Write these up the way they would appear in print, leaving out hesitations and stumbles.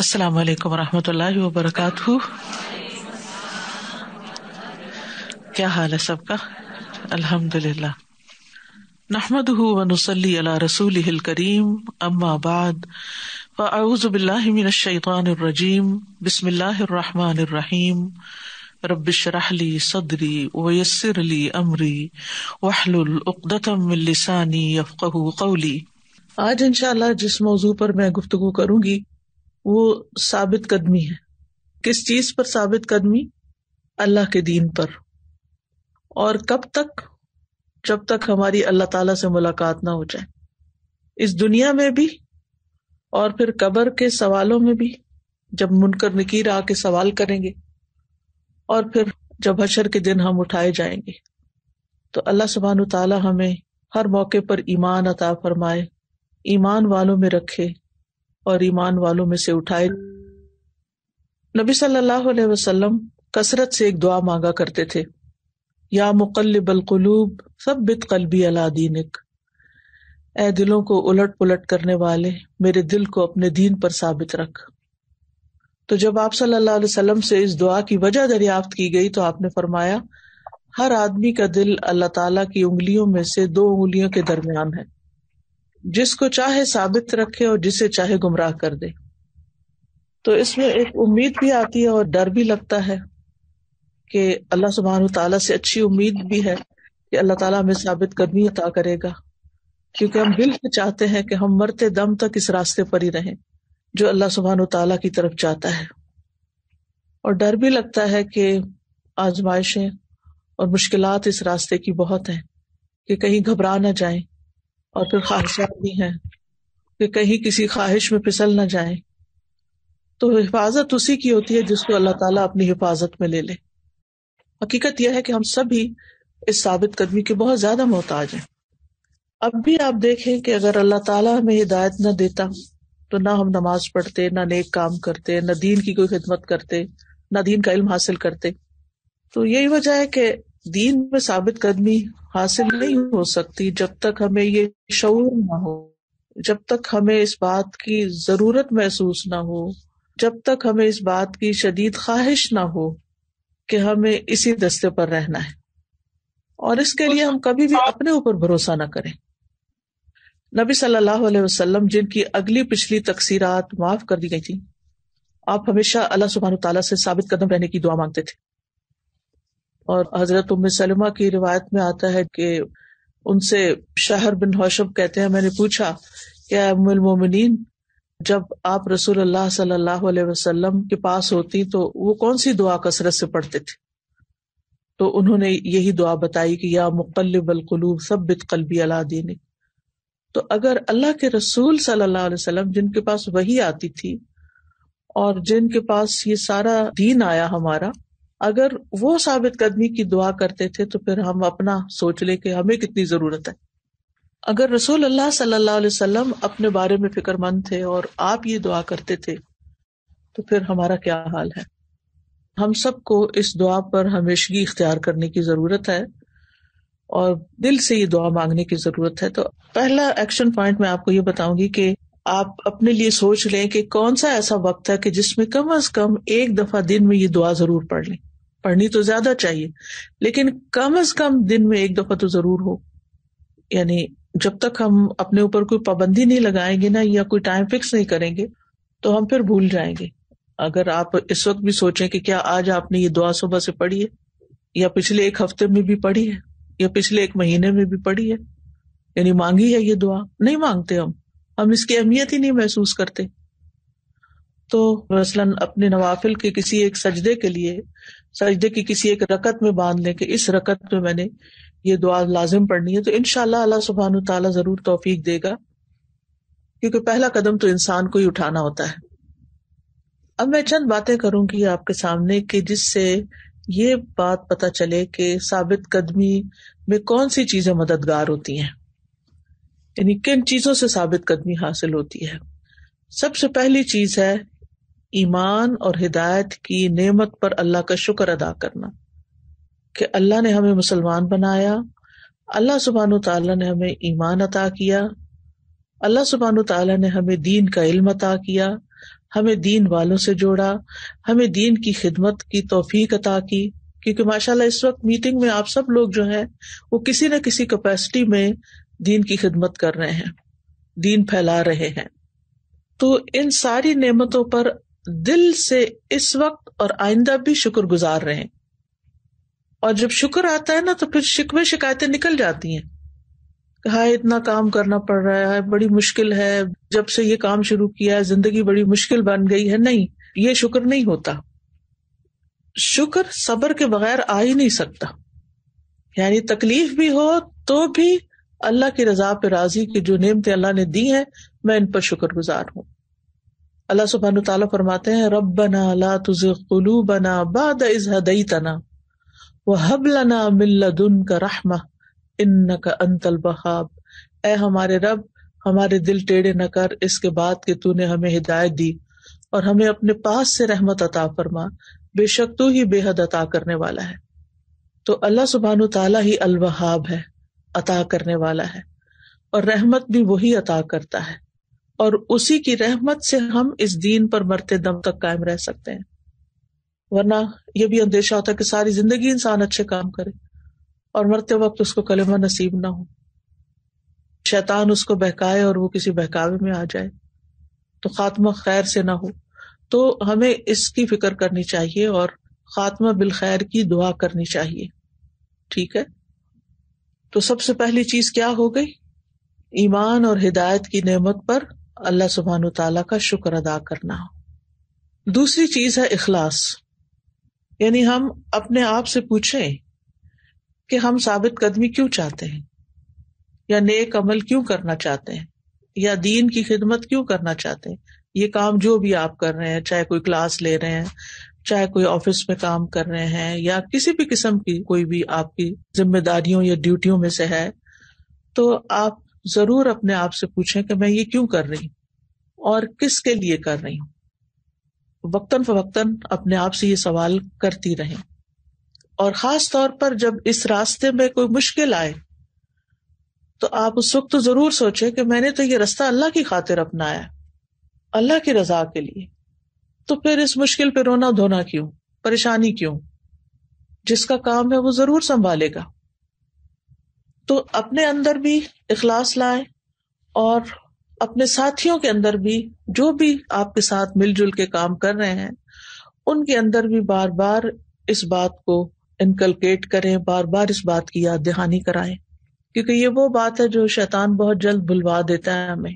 السلام علیکم ورحمۃ اللہ وبرکاتہ. کیا حال ہے سب کا؟ الحمد للہ. نحمده ونصلی علی رسولہ الکریم. اما بعد فاعوذ باللہ من الشیطان الرجیم. بسم اللہ الرحمن الرحیم. رب اشرح لی صدری ویسر لی امری واحلل عقدۃ من لسانی یفقہوا قولی. آج انشاءاللہ جس موضوع پر میں گفتگو کروں گی وہ ثابت قدمی ہے. کس چیز پر ثابت قدمی؟ اللہ کے دین پر. اور کب تک؟ جب تک ہماری اللہ تعالیٰ سے ملاقات نہ ہو جائے، اس دنیا میں بھی اور پھر قبر کے سوالوں میں بھی، جب منکر نکیر آ کے سوال کریں گے، اور پھر جب حشر کے دن ہم اٹھائے جائیں گے. تو اللہ سبحانہ وتعالیٰ ہمیں ہر موقع پر ایمان عطا فرمائے، ایمان والوں میں رکھے اور ایمان والوں میں سے اٹھائے. نبی صلی اللہ علیہ وسلم کثرت سے ایک دعا مانگا کرتے تھے، یا مقلب القلوب ثبت قلبی علی دینک. اے دلوں کو الٹ پلٹ کرنے والے، میرے دل کو اپنے دین پر ثابت رکھ. تو جب آپ صلی اللہ علیہ وسلم سے اس دعا کی وجہ دریافت کی گئی تو آپ نے فرمایا، ہر آدمی کا دل اللہ تعالیٰ کی انگلیوں میں سے 2 انگلیوں کے درمیان ہے، جس کو چاہے ثابت رکھے اور جسے چاہے گمراہ کر دے. تو اس میں ایک امید بھی آتی ہے اور ڈر بھی لگتا ہے کہ اللہ سبحانہ تعالیٰ سے اچھی امید بھی ہے کہ اللہ تعالیٰ ہمیں ثابت قدمی عطا کرے گا، کیونکہ ہم دل سے چاہتے ہیں کہ ہم مرتے دم تک اس راستے پر ہی رہیں جو اللہ سبحانہ تعالیٰ کی طرف چاہتا ہے. اور ڈر بھی لگتا ہے کہ آزمائشیں اور مشکلات اس راستے کی بہت ہیں، کہ کہیں گھبرا نہ جائیں، اور پھر خواہشات بھی ہیں کہ کہیں کسی خواہش میں پھسل نہ جائیں. تو حفاظت اسی کی ہوتی ہے جس کو اللہ تعالیٰ اپنی حفاظت میں لے لے. حقیقت یہ ہے کہ ہم سب ہی اس ثابت قدمی کے بہت زیادہ محتاج ہیں. اب بھی آپ دیکھیں کہ اگر اللہ تعالیٰ ہمیں ہدایت نہ دیتا تو نہ ہم نماز پڑھتے، نہ نیک کام کرتے، نہ دین کی کوئی خدمت کرتے، نہ دین کا علم حاصل کرتے. تو یہی وجہ ہے کہ دین میں ثابت قدمی حاصل نہیں ہو سکتی جب تک ہمیں یہ شعور نہ ہو، جب تک ہمیں اس بات کی ضرورت محسوس نہ ہو، جب تک ہمیں اس بات کی شدید خواہش نہ ہو کہ ہمیں اسی دستے پر رہنا ہے. اور اس کے لیے ہم کبھی بھی اپنے اوپر بھروسہ نہ کریں. نبی صلی اللہ علیہ وسلم جن کی اگلی پچھلی تقصیرات معاف کر دی گئی تھی، آپ ہمیشہ اللہ سبحانہ تعالیٰ سے ثابت قدم رہنے کی دعا مانگتے تھے. اور حضرت ام سلمہ کی روایت میں آتا ہے کہ ان سے شہر بن حوشب کہتے ہیں، میں نے پوچھا کہ ام المومنین، جب آپ رسول اللہ صلی اللہ علیہ وسلم کے پاس ہوتی تو وہ کون سی دعا کثرت سے پڑھتے تھے؟ تو انہوں نے یہی دعا بتائی کہ یا مقلب القلوب ثبت قلبی علی دینک. تو اگر اللہ کے رسول صلی اللہ علیہ وسلم جن کے پاس وحی آتی تھی اور جن کے پاس یہ سارا دین آیا ہمارا، اگر وہ ثابت قدمی کی دعا کرتے تھے تو پھر ہم اپنا سوچ لیں کہ ہمیں کتنی ضرورت ہے. اگر رسول اللہ صلی اللہ علیہ وسلم اپنے بارے میں فکر مند تھے اور آپ یہ دعا کرتے تھے تو پھر ہمارا کیا حال ہے. ہم سب کو اس دعا پر ہمیشگی اختیار کرنے کی ضرورت ہے اور دل سے یہ دعا مانگنے کی ضرورت ہے. تو پہلا ایکشن پوائنٹ میں آپ کو یہ بتاؤں گی کہ آپ اپنے لیے سوچ لیں کہ کون سا ایسا وقت ہے کہ جس میں کم از کم ایک دفعہ دن میں یہ دعا ضرور پڑھ لیں. پڑھنی تو زیادہ چاہیے لیکن کم از کم دن میں ایک دفعہ تو ضرور ہو. یعنی جب تک ہم اپنے اوپر کوئی پابندی نہیں لگائیں گے نا، یا کوئی ٹائم فکس نہیں کریں گے تو ہم پھر بھول جائیں گے. اگر آپ اس وقت بھی سوچیں کہ کیا آج آپ نے یہ دعا صبح سے پڑھی ہے، یا پچھلے ایک ہفتے میں بھی پڑھی ہے، یا پچھلے ایک مہینے میں بھی پڑھی ہے، یعنی مانگی ہے یہ دعا. نہیں مانگتے، ہم اس کی اہمیت ہی نہیں محسوس کرتے. تو مثلاً اپنے نوافل کے کسی ایک سجدے کے لیے سجدے کی کسی ایک رکعت میں باندھ لیں کہ اس رکعت میں میں نے یہ دعا لازم پڑھنی ہے، تو انشاءاللہ اللہ سبحانہ تعالیٰ ضرور توفیق دے گا، کیونکہ پہلا قدم تو انسان کو ہی اٹھانا ہوتا ہے. اب میں چند باتیں کروں گی آپ کے سامنے کہ جس سے یہ بات پتہ چلے کہ ثابت قدمی میں کون سی چیزیں مددگار ہوتی ہیں، یعنی کن چیزوں سے ثابت قدمی حاصل ہوتی ہے. سب سے پہلی چیز ہے ایمان اور ہدایت کی نعمت پر اللہ کا شکر ادا کرنا، کہ اللہ نے ہمیں مسلمان بنایا، اللہ سبحانہ تعالیٰ نے ہمیں ایمان عطا کیا، اللہ سبحانہ تعالیٰ نے ہمیں دین کا علم عطا کیا، ہمیں دین والوں سے جوڑا، ہمیں دین کی خدمت کی توفیق عطا کی، کیونکہ ماشاءاللہ اس وقت میٹنگ میں آپ سب لوگ جو ہیں وہ کسی نہ کسی کیپیسٹی میں دین کی خدمت کر رہے ہیں، دین پھیلا رہے ہیں. تو ان ساری نعمتوں پر دل سے اس وقت اور آئندہ بھی شکر گزار رہے. اور جب شکر آتا ہے نا تو پھر شکوے شکایتیں نکل جاتی ہیں کہ ہائے اتنا کام کرنا پڑ رہا ہے، بڑی مشکل ہے، جب سے یہ کام شروع کیا ہے زندگی بڑی مشکل بن گئی ہے. نہیں، یہ شکر نہیں ہوتا. شکر صبر کے بغیر آ ہی نہیں سکتا. یعنی تکلیف بھی ہو تو بھی اللہ کی رضا پہ راضی کہ جو نعمتیں اللہ نے دی ہیں میں ان پر شکر گزار ہوں. اللہ سبحانہ وتعالیٰ فرماتے ہیں ربنا لا تزغ قلوبنا بعد اذ ہدیتنا وہب لنا من لدنک رحمہ انک انت الوہاب. اے ہمارے رب، ہمارے دل ٹیڑے نہ کر اس کے بعد کہ تو نے ہمیں ہدایت دی، اور ہمیں اپنے پاس سے رحمت عطا فرما، بے شک تو ہی بے حد عطا کرنے والا ہے. تو اللہ سبحانہ تعالیٰ ہی الوہاب ہے، عطا کرنے والا ہے، اور رحمت بھی وہی عطا کرتا ہے، اور اسی کی رحمت سے ہم اس دین پر مرتے دم تک قائم رہ سکتے ہیں. ورنہ یہ بھی اندیشہ ہوتا ہے کہ ساری زندگی انسان اچھے کام کرے اور مرتے وقت اس کو کلمہ نصیب نہ ہو، شیطان اس کو بہکائے اور وہ کسی بہکاوے میں آ جائے تو خاتمہ خیر سے نہ ہو. تو ہمیں اس کی فکر کرنی چاہیے اور خاتمہ بالخیر کی دعا کرنی چاہیے. ٹھیک ہے، تو سب سے پہلی چیز کیا ہو گئی؟ ایمان اور ہدایت کی نعمت پر اللہ سبحانہ تعالیٰ کا شکر ادا کرنا. دوسری چیز ہے اخلاص، یعنی ہم اپنے آپ سے پوچھیں کہ ہم ثابت قدمی کیوں چاہتے ہیں، یا نیک عمل کیوں کرنا چاہتے ہیں، یا دین کی خدمت کیوں کرنا چاہتے ہیں. یہ کام جو بھی آپ کر رہے ہیں، چاہے کوئی کلاس لے رہے ہیں، چاہے کوئی آفس میں کام کر رہے ہیں، یا کسی بھی قسم کی کوئی بھی آپ کی ذمہ داریوں یا ڈیوٹیوں میں سے ہے، تو آپ ضرور اپنے آپ سے پوچھیں کہ میں یہ کیوں کر رہی ہوں اور کس کے لیے کر رہی ہوں. وقتاً فوقتاً اپنے آپ سے یہ سوال کرتی رہیں، اور خاص طور پر جب اس راستے میں کوئی مشکل آئے تو آپ اس وقت تو ضرور سوچیں کہ میں نے تو یہ راستہ اللہ کی خاطر اپنایا، اللہ کی رضا کے لیے، تو پھر اس مشکل پہ رونا دھونا کیوں، پریشانی کیوں؟ جس کا کام ہے وہ ضرور سنبھالے گا. تو اپنے اندر بھی اخلاص لائیں، اور اپنے ساتھیوں کے اندر بھی، جو بھی آپ کے ساتھ مل جل کے کام کر رہے ہیں ان کے اندر بھی بار بار اس بات کو انکلکیٹ کریں، بار بار اس بات کی یاد دہانی کرائیں، کیونکہ یہ وہ بات ہے جو شیطان بہت جلد بھلوا دیتا ہے ہمیں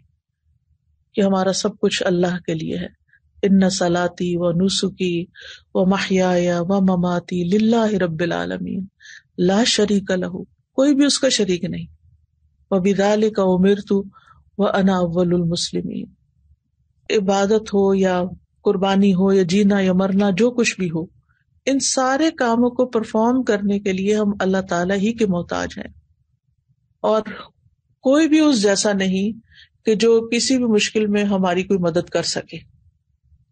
کہ ہمارا سب کچھ اللہ کے لیے ہے. ان صلاتی و نسکی و محیای و مماتی للہ رب العالمین لا شریک لہ، کوئی بھی اس کا شریک نہیں. وبذالک امرت وانا اول المسلمین. عبادت ہو یا قربانی ہو یا جینا یا مرنا، جو کچھ بھی ہو، ان سارے کاموں کو پرفارم کرنے کے لیے ہم اللہ تعالیٰ ہی کے محتاج ہیں، اور کوئی بھی اس جیسا نہیں کہ جو کسی بھی مشکل میں ہماری کوئی مدد کر سکے.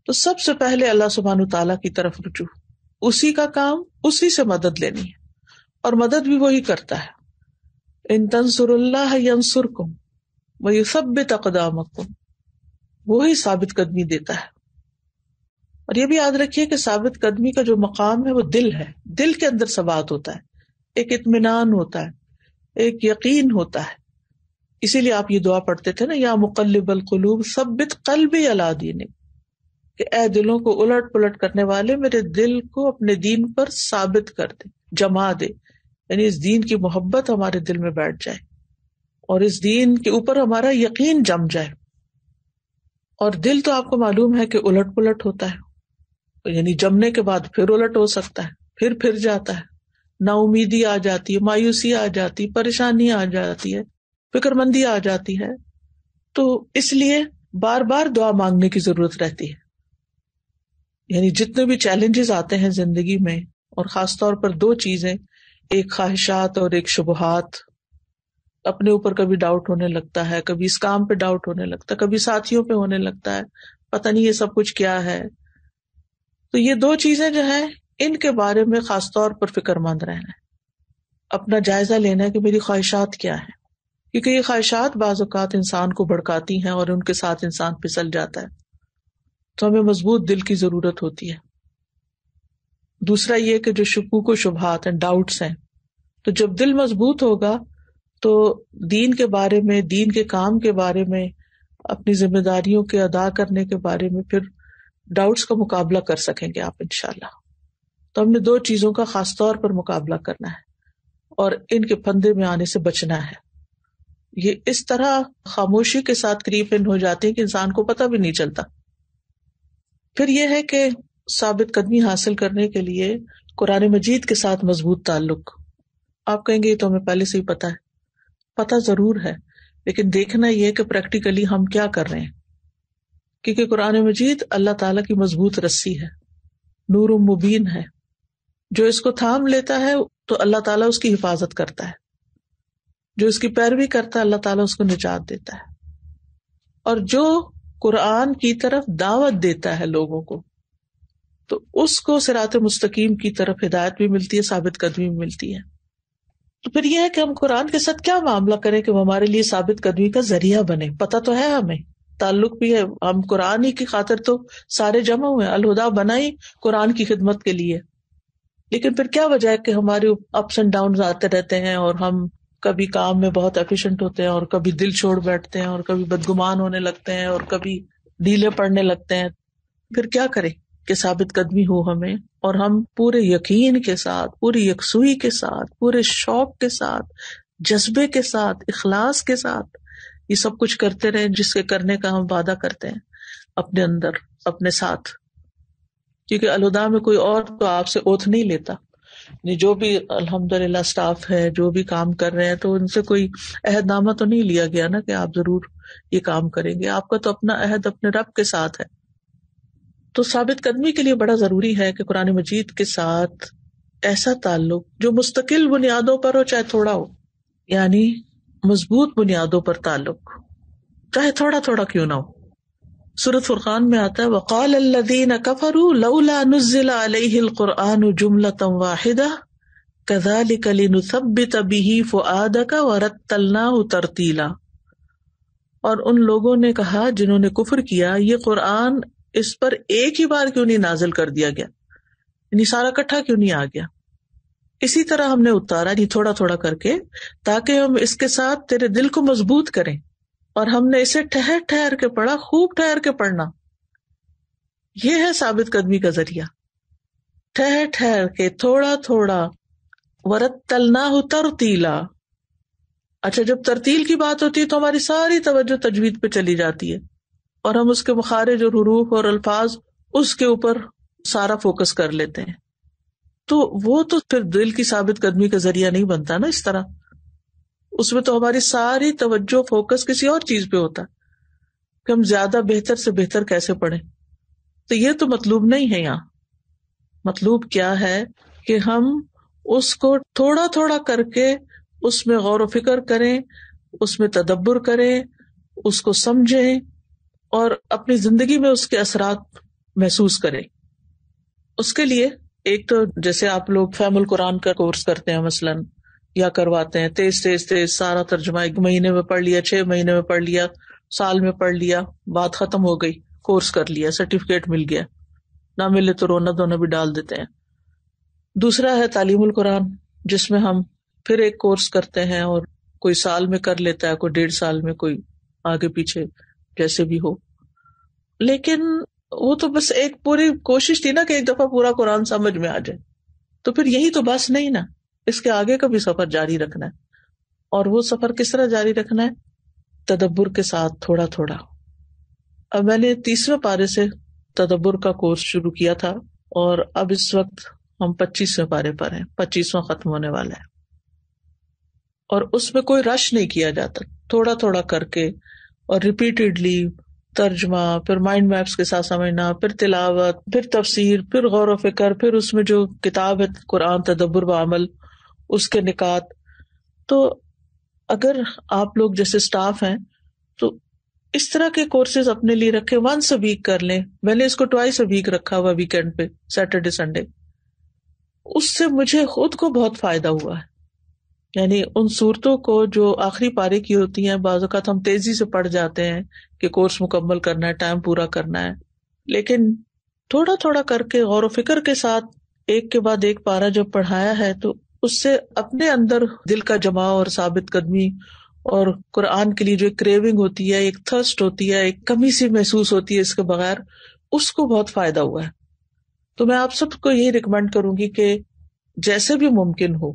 تو سب سے پہلے اللہ سبحانہ تعالیٰ کی طرف رجوع، اسی کا کام، اسی سے مدد لینی ہے، اور مدد بھی وہی کرتا ہے. ان تنصر اللہ ینصرکم ویثبت اقدامکم، وہی ثابت قدمی دیتا ہے. اور یہ بھی یاد رکھیے کہ ثابت قدمی کا جو مقام ہے وہ دل ہے، دل کے اندر ثبات ہوتا ہے، ایک اطمینان ہوتا ہے، ایک یقین ہوتا ہے. اسی لیے آپ یہ دعا پڑھتے تھے نا، یا مقلب القلوب ثبت قلبی علی دینک، کہ اے دلوں کو الٹ پلٹ کرنے والے میرے دل کو اپنے دین پر ثابت کر دے، جما دے. یعنی اس دین کی محبت ہمارے دل میں بیٹھ جائے اور اس دین کے اوپر ہمارا یقین جم جائے. اور دل تو آپ کو معلوم ہے کہ الٹ پلٹ ہوتا ہے، یعنی جمنے کے بعد پھر الٹ ہو سکتا ہے، پھر جاتا ہے، نا امیدی آ جاتی ہے، مایوسی آ جاتی، پریشانی آ جاتی ہے، فکر مندی آ جاتی ہے. تو اس لیے بار بار دعا مانگنے کی ضرورت رہتی ہے. یعنی جتنے بھی چیلنجز آتے ہیں زندگی میں، اور خاص طور پر دو چیزیں، ایک خواہشات اور ایک شبہات. اپنے اوپر کبھی ڈاؤٹ ہونے لگتا ہے، کبھی اس کام پہ ڈاؤٹ ہونے لگتا ہے، کبھی ساتھیوں پہ ہونے لگتا ہے، پتہ نہیں یہ سب کچھ کیا ہے. تو یہ دو چیزیں جو ہیں ان کے بارے میں خاص طور پر فکر مند رہنا ہے، اپنا جائزہ لینا ہے کہ میری خواہشات کیا ہیں، کیونکہ یہ خواہشات بعض اوقات انسان کو بھڑکاتی ہیں اور ان کے ساتھ انسان پھسل جاتا ہے. تو ہمیں مضبوط دل کی ضرورت ہوتی ہے. دوسرا یہ کہ جو شکوک و شبہات ہیں، ڈاؤٹس ہیں، تو جب دل مضبوط ہوگا تو دین کے بارے میں، دین کے کام کے بارے میں، اپنی ذمہ داریوں کے ادا کرنے کے بارے میں پھر ڈاؤٹس کا مقابلہ کر سکیں گے آپ انشاءاللہ. تو ہم نے دو چیزوں کا خاص طور پر مقابلہ کرنا ہے اور ان کے پھندے میں آنے سے بچنا ہے. یہ اس طرح خاموشی کے ساتھ کریپ ان ہو جاتے ہیں کہ انسان کو پتہ بھی نہیں چلتا. پھر یہ ہے کہ ثابت قدمی حاصل کرنے کے لیے قرآن مجید کے ساتھ مضبوط تعلق. آپ کہیں گے یہ تو ہمیں پہلے سے ہی پتہ ہے. پتہ ضرور ہے، لیکن دیکھنا یہ کہ پریکٹیکلی ہم کیا کر رہے ہیں. کیونکہ قرآن مجید اللہ تعالیٰ کی مضبوط رسی ہے، نور مبین ہے. جو اس کو تھام لیتا ہے تو اللہ تعالیٰ اس کی حفاظت کرتا ہے، جو اس کی پیروی کرتا ہے اللہ تعالیٰ اس کو نجات دیتا ہے. اور جو قرآن کی طرف دعوت دیتا ہے لوگوں کو تو اس کو صراط مستقیم کی طرف ہدایت بھی ملتی ہے، ثابت قدمی بھی ملتی ہے. تو پھر یہ ہے کہ ہم قرآن کے ساتھ کیا معاملہ کریں کہ وہ ہمارے لیے ثابت قدمی کا ذریعہ بنے. پتہ تو ہے ہمیں، تعلق بھی ہے، ہم قرآن ہی کی خاطر تو سارے جمع ہوئے. الہدا بنا ہی قرآن کی خدمت کے لیے. لیکن پھر کیا وجہ ہے کہ ہمارے اپس اینڈ ڈاؤن آتے رہتے ہیں اور ہم کبھی کام میں بہت ایفیشینٹ ہوتے ہیں اور کبھی دل چھوڑ بیٹھتے ہیں اور کبھی بدگمان ہونے لگتے ہیں اور کبھی ڈھیلے پڑنے لگتے ہیں. پھر کیا کریں کہ ثابت قدمی ہو ہمیں اور ہم پورے یقین کے ساتھ، پوری یکسوئی کے ساتھ، پورے شوق کے ساتھ، جذبے کے ساتھ، اخلاص کے ساتھ یہ سب کچھ کرتے رہیں جس کے کرنے کا ہم وعدہ کرتے ہیں اپنے اندر، اپنے ساتھ. کیونکہ الہدا میں کوئی اور تو آپ سے اوتھ نہیں لیتا. جو بھی الحمدللہ سٹاف ہے، جو بھی کام کر رہے ہیں، تو ان سے کوئی عہد نامہ تو نہیں لیا گیا نا کہ آپ ضرور یہ کام کریں گے. آپ کا تو اپنا عہد اپنے رب کے ساتھ ہے. تو ثابت قدمی کے لیے بڑا ضروری ہے کہ قرآن مجید کے ساتھ ایسا تعلق جو مستقل بنیادوں پر ہو، چاہے تھوڑا ہو، یعنی مضبوط بنیادوں پر تعلق، چاہے تھوڑا تھوڑا کیوں نہ ہو. سورۃ فرقان میں آتا ہے وَقَالَ الَّذِينَ كَفَرُوا لَوْلَا نُزِّلَ عَلَيْهِ الْقُرْآنُ جُمْلَةً وَاحِدَةً كَذَلِكَ لِنُثَبِّتَ بِهِ فُؤَادَكَ وَرَتَّلْنَاهُ تَرْتِيلًا. اور ان لوگوں نے کہا جنہوں نے کفر کیا، یہ قرآن اس پر ایک ہی بار کیوں نہیں نازل کر دیا گیا، یعنی سارا کٹھا کیوں نہیں آ گیا. اسی طرح ہم نے اتارا، نہیں تھوڑا تھوڑا کر کے، تاکہ ہم اس کے ساتھ تیرے دل کو مضبوط کریں. اور ہم نے اسے ٹھہر ٹھہر کے پڑھا، خوب ٹھہر کے پڑھنا. یہ ہے ثابت قدمی کا ذریعہ، ٹھہر ٹھہر کے تھوڑا تھوڑا. وَرَتَّلْنَاهُ تَرْتِيلًا. اچھا، جب ترتیل کی بات ہوتی ہے تو ہماری ساری توجہ تجوید پہ چلی جاتی ہے اور ہم اس کے مخارج اور حروف اور الفاظ اس کے اوپر سارا فوکس کر لیتے ہیں. تو وہ تو پھر دل کی ثابت قدمی کا ذریعہ نہیں بنتا نا. اس طرح اس میں تو ہماری ساری توجہ فوکس کسی اور چیز پہ ہوتا کہ ہم زیادہ بہتر سے بہتر کیسے پڑھیں. تو یہ تو مطلوب نہیں ہے. یہاں مطلوب کیا ہے کہ ہم اس کو تھوڑا تھوڑا کر کے اس میں غور و فکر کریں، اس میں تدبر کریں، اس کو سمجھیں اور اپنی زندگی میں اس کے اثرات محسوس کریں. اس کے لیے ایک تو جیسے آپ لوگ فہم القرآن کا کورس کرتے ہیں مثلاً، یا کرواتے ہیں، تیز سارا ترجمہ 1 مہینے میں پڑھ لیا، 6 مہینے میں پڑھ لیا، سال میں پڑھ لیا، بات ختم ہو گئی، کورس کر لیا، سرٹیفکیٹ مل گیا، نہ ملے تو رونا دھونا بھی ڈال دیتے ہیں. دوسرا ہے تعلیم القرآن، جس میں ہم پھر ایک کورس کرتے ہیں اور کوئی سال میں کر لیتا ہے، کوئی 1.5 سال میں، کوئی آگے پیچھے جیسے بھی ہو. لیکن وہ تو بس ایک پوری کوشش تھی نا کہ ایک دفعہ پورا قرآن سمجھ میں آ جائے. تو پھر یہی تو بس نہیں نا، اس کے آگے کا بھی سفر جاری رکھنا ہے. اور وہ سفر کس طرح جاری رکھنا ہے؟ تدبر کے ساتھ تھوڑا تھوڑا. اب میں نے 30ویں پارے سے تدبر کا کورس شروع کیا تھا اور اب اس وقت ہم 25ویں پارے پر ہیں، 25واں ختم ہونے والا ہے. اور اس میں کوئی رش نہیں کیا جاتا، تھوڑا تھوڑا کر کے اور ریپیٹڈلی ترجمہ، پھر مائنڈ میپس کے ساتھ سمجھنا، پھر تلاوت، پھر تفسیر، پھر غور و فکر، پھر اس میں جو کتاب ہے قرآن تدبر و عمل، اس کے نکات. تو اگر آپ لوگ جیسے سٹاف ہیں تو اس طرح کے کورسز اپنے لیے رکھیں، 1 ویک کر لیں. میں نے اس کو 2 ویک رکھا ہوا، ویکینڈ پہ، سیٹرڈے سنڈے. اس سے مجھے خود کو بہت فائدہ ہوا ہے. یعنی ان صورتوں کو جو آخری پارے کی ہوتی ہیں، بعض اوقات ہم تیزی سے پڑھ جاتے ہیں کہ کورس مکمل کرنا ہے، ٹائم پورا کرنا ہے، لیکن تھوڑا تھوڑا کر کے غور و فکر کے ساتھ ایک کے بعد ایک پارہ جب پڑھایا ہے تو اس سے اپنے اندر دل کا جماؤ اور ثابت قدمی اور قرآن کے لیے جو ایک کریونگ ہوتی ہے، ایک تھرسٹ ہوتی ہے، ایک کمی سی محسوس ہوتی ہے اس کے بغیر، اس کو بہت فائدہ ہوا ہے. تو میں آپ سب کو یہی ریکمینڈ کروں گی کہ جیسے بھی ممکن ہو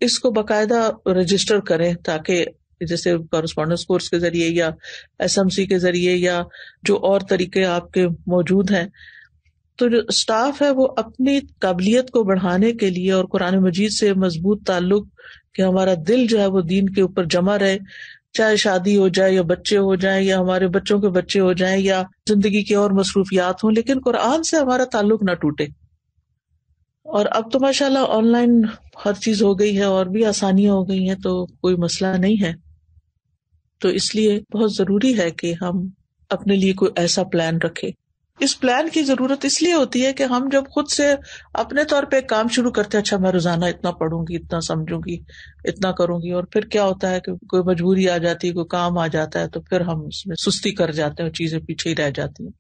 اس کو باقاعدہ رجسٹر کریں، تاکہ جیسے کورسپونڈنس کورس کے ذریعے یا ایس ایم سی کے ذریعے یا جو اور طریقے آپ کے موجود ہیں، تو جو اسٹاف ہے وہ اپنی قابلیت کو بڑھانے کے لیے اور قرآن مجید سے مضبوط تعلق کہ ہمارا دل جو ہے وہ دین کے اوپر جمع رہے، چاہے شادی ہو جائے یا بچے ہو جائیں یا ہمارے بچوں کے بچے ہو جائیں یا زندگی کی اور مصروفیات ہوں، لیکن قرآن سے ہمارا تعلق نہ ٹوٹے. اور اب تو ماشاءاللہ آن لائن ہر چیز ہو گئی ہے اور بھی آسانیاں ہو گئی ہیں، تو کوئی مسئلہ نہیں ہے. تو اس لیے بہت ضروری ہے کہ ہم اپنے لیے کوئی ایسا پلان رکھیں. اس پلان کی ضرورت اس لیے ہوتی ہے کہ ہم جب خود سے اپنے طور پہ ایک کام شروع کرتے ہیں، اچھا میں روزانہ اتنا پڑھوں گی، اتنا سمجھوں گی، اتنا کروں گی، اور پھر کیا ہوتا ہے کہ کوئی مجبوری آ جاتی ہے، کوئی کام آ جاتا ہے، تو پھر ہم اس میں سستی کر جاتے ہیں اور چیزیں پیچھے ہی رہ جاتی ہیں.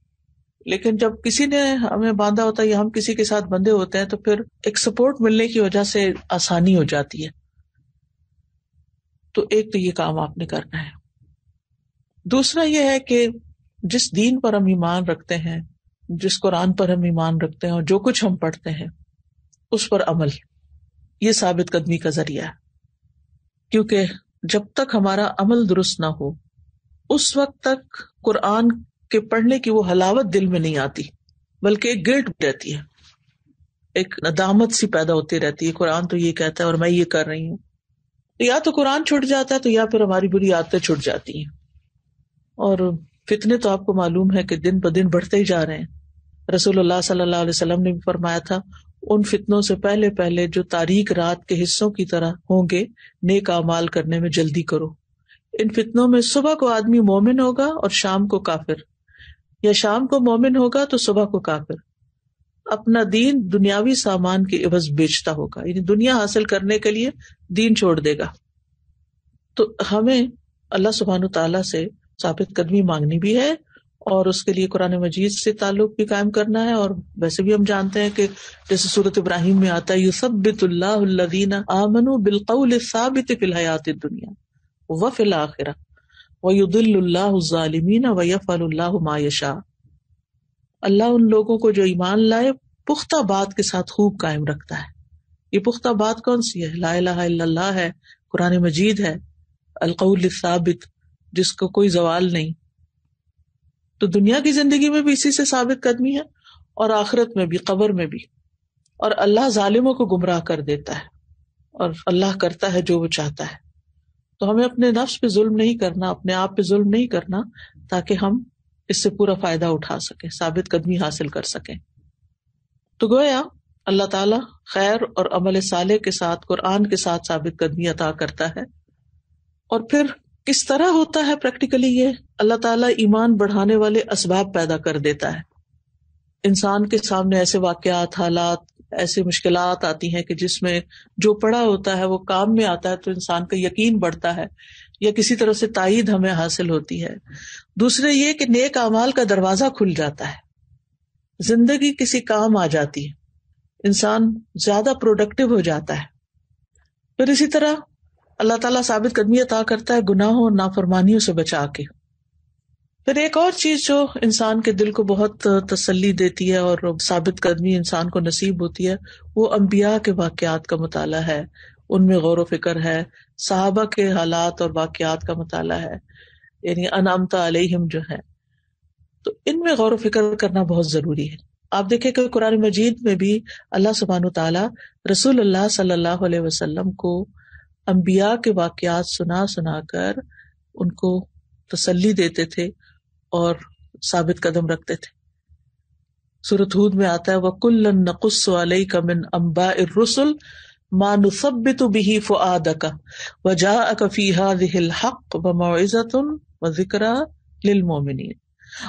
لیکن جب کسی نے ہمیں باندھا ہوتا ہے یا ہم کسی کے ساتھ بندھے ہوتے ہیں تو پھر ایک سپورٹ ملنے کی وجہ سے آسانی ہو جاتی ہے. تو ایک تو یہ کام آپ نے کرنا ہے. دوسرا یہ ہے کہ جس دین پر ہم ایمان رکھتے ہیں، جس قرآن پر ہم ایمان رکھتے ہیں اور جو کچھ ہم پڑھتے ہیں اس پر عمل، یہ ثابت قدمی کا ذریعہ ہے. کیونکہ جب تک ہمارا عمل درست نہ ہو اس وقت تک قرآن کے پڑھنے کی وہ حلاوت دل میں نہیں آتی، بلکہ ایک گلٹ رہتی ہے، ایک ندامت سی پیدا ہوتی رہتی ہے. قرآن تو یہ کہتا ہے اور میں یہ کر رہی ہوں. یا تو قرآن چھوٹ جاتا ہے تو یا پھر ہماری بری عادتیں چھوٹ جاتی ہیں. اور فتنے تو آپ کو معلوم ہے کہ دن بہ دن بڑھتے ہی جا رہے ہیں. رسول اللہ صلی اللہ علیہ وسلم نے بھی فرمایا تھا، ان فتنوں سے پہلے پہلے جو تاریک رات کے حصوں کی طرح ہوں گے، نیک اعمال کرنے میں جلدی کرو. ان فتنوں میں صبح کو آدمی مومن ہوگا اور شام کو کافر، یا شام کو مومن ہوگا تو صبح کو کافر. اپنا دین دنیاوی سامان کے عوض بیچتا ہوگا، یعنی دنیا حاصل کرنے کے لیے دین چھوڑ دے گا. تو ہمیں اللہ سبحانہ تعالیٰ سے ثابت قدمی مانگنی بھی ہے اور اس کے لیے قرآن مجید سے تعلق بھی قائم کرنا ہے. اور ویسے بھی ہم جانتے ہیں کہ جیسے سورۃ ابراہیم میں آتا ہے، یثبت اللہ الذین آمنوا بالقول الثابت فی الحیاۃ الدنیا وفی الآخرہ ویضل اللہ الظالمین ویفعل اللہ ما یشاء. اللہ ان لوگوں کو جو ایمان لائے پختہ بات کے ساتھ خوب قائم رکھتا ہے. یہ پختہ بات کون سی ہے؟ لا الہ الا اللہ ہے، قرآن مجید ہے، القول الثابت جس کو کوئی زوال نہیں. تو دنیا کی زندگی میں بھی اسی سے ثابت قدمی ہے اور آخرت میں بھی، قبر میں بھی. اور اللہ ظالموں کو گمراہ کر دیتا ہے اور اللہ کرتا ہے جو وہ چاہتا ہے. تو ہمیں اپنے نفس پہ ظلم نہیں کرنا، اپنے آپ پہ ظلم نہیں کرنا، تاکہ ہم اس سے پورا فائدہ اٹھا سکیں، ثابت قدمی حاصل کر سکیں. تو گویا اللہ تعالیٰ خیر اور عمل صالح کے ساتھ قرآن کے ساتھ ثابت قدمی عطا کرتا ہے. اور پھر کس طرح ہوتا ہے پریکٹیکلی یہ؟ اللہ تعالیٰ ایمان بڑھانے والے اسباب پیدا کر دیتا ہے. انسان کے سامنے ایسے واقعات، حالات، ایسے مشکلات آتی ہیں کہ جس میں جو پڑھا ہوتا ہے وہ کام میں آتا ہے، تو انسان کا یقین بڑھتا ہے یا کسی طرح سے تائید ہمیں حاصل ہوتی ہے. دوسرے یہ کہ نیک اعمال کا دروازہ کھل جاتا ہے، زندگی کسی کام آ جاتی ہے، انسان زیادہ پروڈکٹیو ہو جاتا ہے. پھر اسی طرح اللہ تعالیٰ ثابت قدمی عطا کرتا ہے گناہوں اور نافرمانیوں سے بچا کے. پھر ایک اور چیز جو انسان کے دل کو بہت تسلی دیتی ہے اور ثابت قدمی انسان کو نصیب ہوتی ہے، وہ انبیاء کے واقعات کا مطالعہ ہے، ان میں غور و فکر ہے، صحابہ کے حالات اور واقعات کا مطالعہ ہے، یعنی انعمت علیہم جو ہے. تو ان میں غور و فکر کرنا بہت ضروری ہے. آپ دیکھیں کہ قرآن مجید میں بھی اللہ سبحانہ وتعالی رسول اللہ صلی اللہ علیہ وسلم کو انبیاء کے واقعات سنا سنا کر ان کو تسلی دیتے تھے اور ثابت قدم رکھتے تھے. سورۃ ہود میں آتا ہے وَكُلًّا نَقُصُّ عَلَيْكَ مِنْ أَنْبَاءِ الرُّسُلِ مَا نُثَبِّتُ بِهِ فُؤَادَكَ وَجَاءَكَ فِي هَٰذِهِ الْحَقُّ وَمَوْعِظَةٌ وَذِكْرَىٰ لِلْمُؤْمِنِينَ.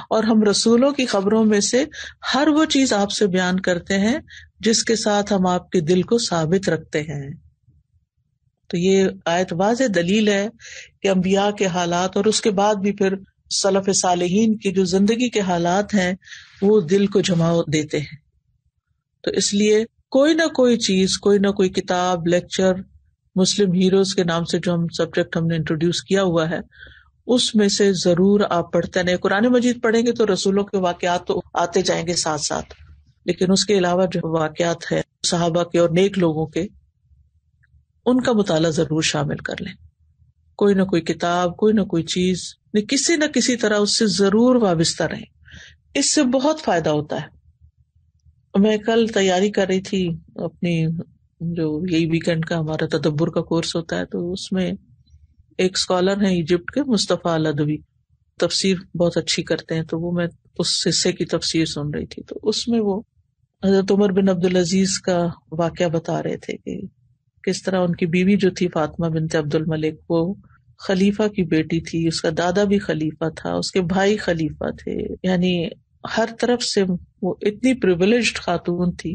اور ہم رسولوں کی خبروں میں سے ہر وہ چیز آپ سے بیان کرتے ہیں جس کے ساتھ ہم آپ کے دل کو ثابت رکھتے ہیں. تو یہ آیت واضح دلیل ہے کہ انبیاء کے حالات اور اس کے بعد بھی پھر سلف صالحین کی جو زندگی کے حالات ہیں وہ دل کو جما دیتے ہیں. تو اس لیے کوئی نہ کوئی چیز، کوئی نہ کوئی کتاب، لیکچر، مسلم ہیروز کے نام سے جو سبجیکٹ ہم نے انٹروڈیوس کیا ہوا ہے، اس میں سے ضرور آپ پڑھتے ہیں. قرآن مجید پڑھیں گے تو رسولوں کے واقعات تو آتے جائیں گے ساتھ ساتھ، لیکن اس کے علاوہ جو واقعات ہیں صحابہ کے اور نیک لوگوں کے، ان کا مطالعہ ضرور شامل کر لیں. کوئی نہ کوئی کتاب، کوئی نہ کوئی چیز، کسی نہ کسی طرح اس سے ضرور وابستہ رہیں. اس سے بہت فائدہ ہوتا ہے. میں کل تیاری کر رہی تھی اپنی، جو یہی ویکینڈ کا ہمارا تدبر کا کورس ہوتا ہے، تو اس میں ایک اسکالر ہیں ایجپٹ کے، مصطفیٰ الادوی، تفسیر بہت اچھی کرتے ہیں. تو وہ میں اس حصے کی تفسیر سن رہی تھی، تو اس میں وہ حضرت عمر بن عبدالعزیز کا واقعہ بتا رہے تھے کہ کس طرح ان کی بیوی جو تھی فاطمہ بنت عبد الملک، وہ خلیفہ کی بیٹی تھی، اس کا دادا بھی خلیفہ تھا، اس کے بھائی خلیفہ تھے، یعنی ہر طرف سے وہ اتنی پریویلیجڈ خاتون تھی.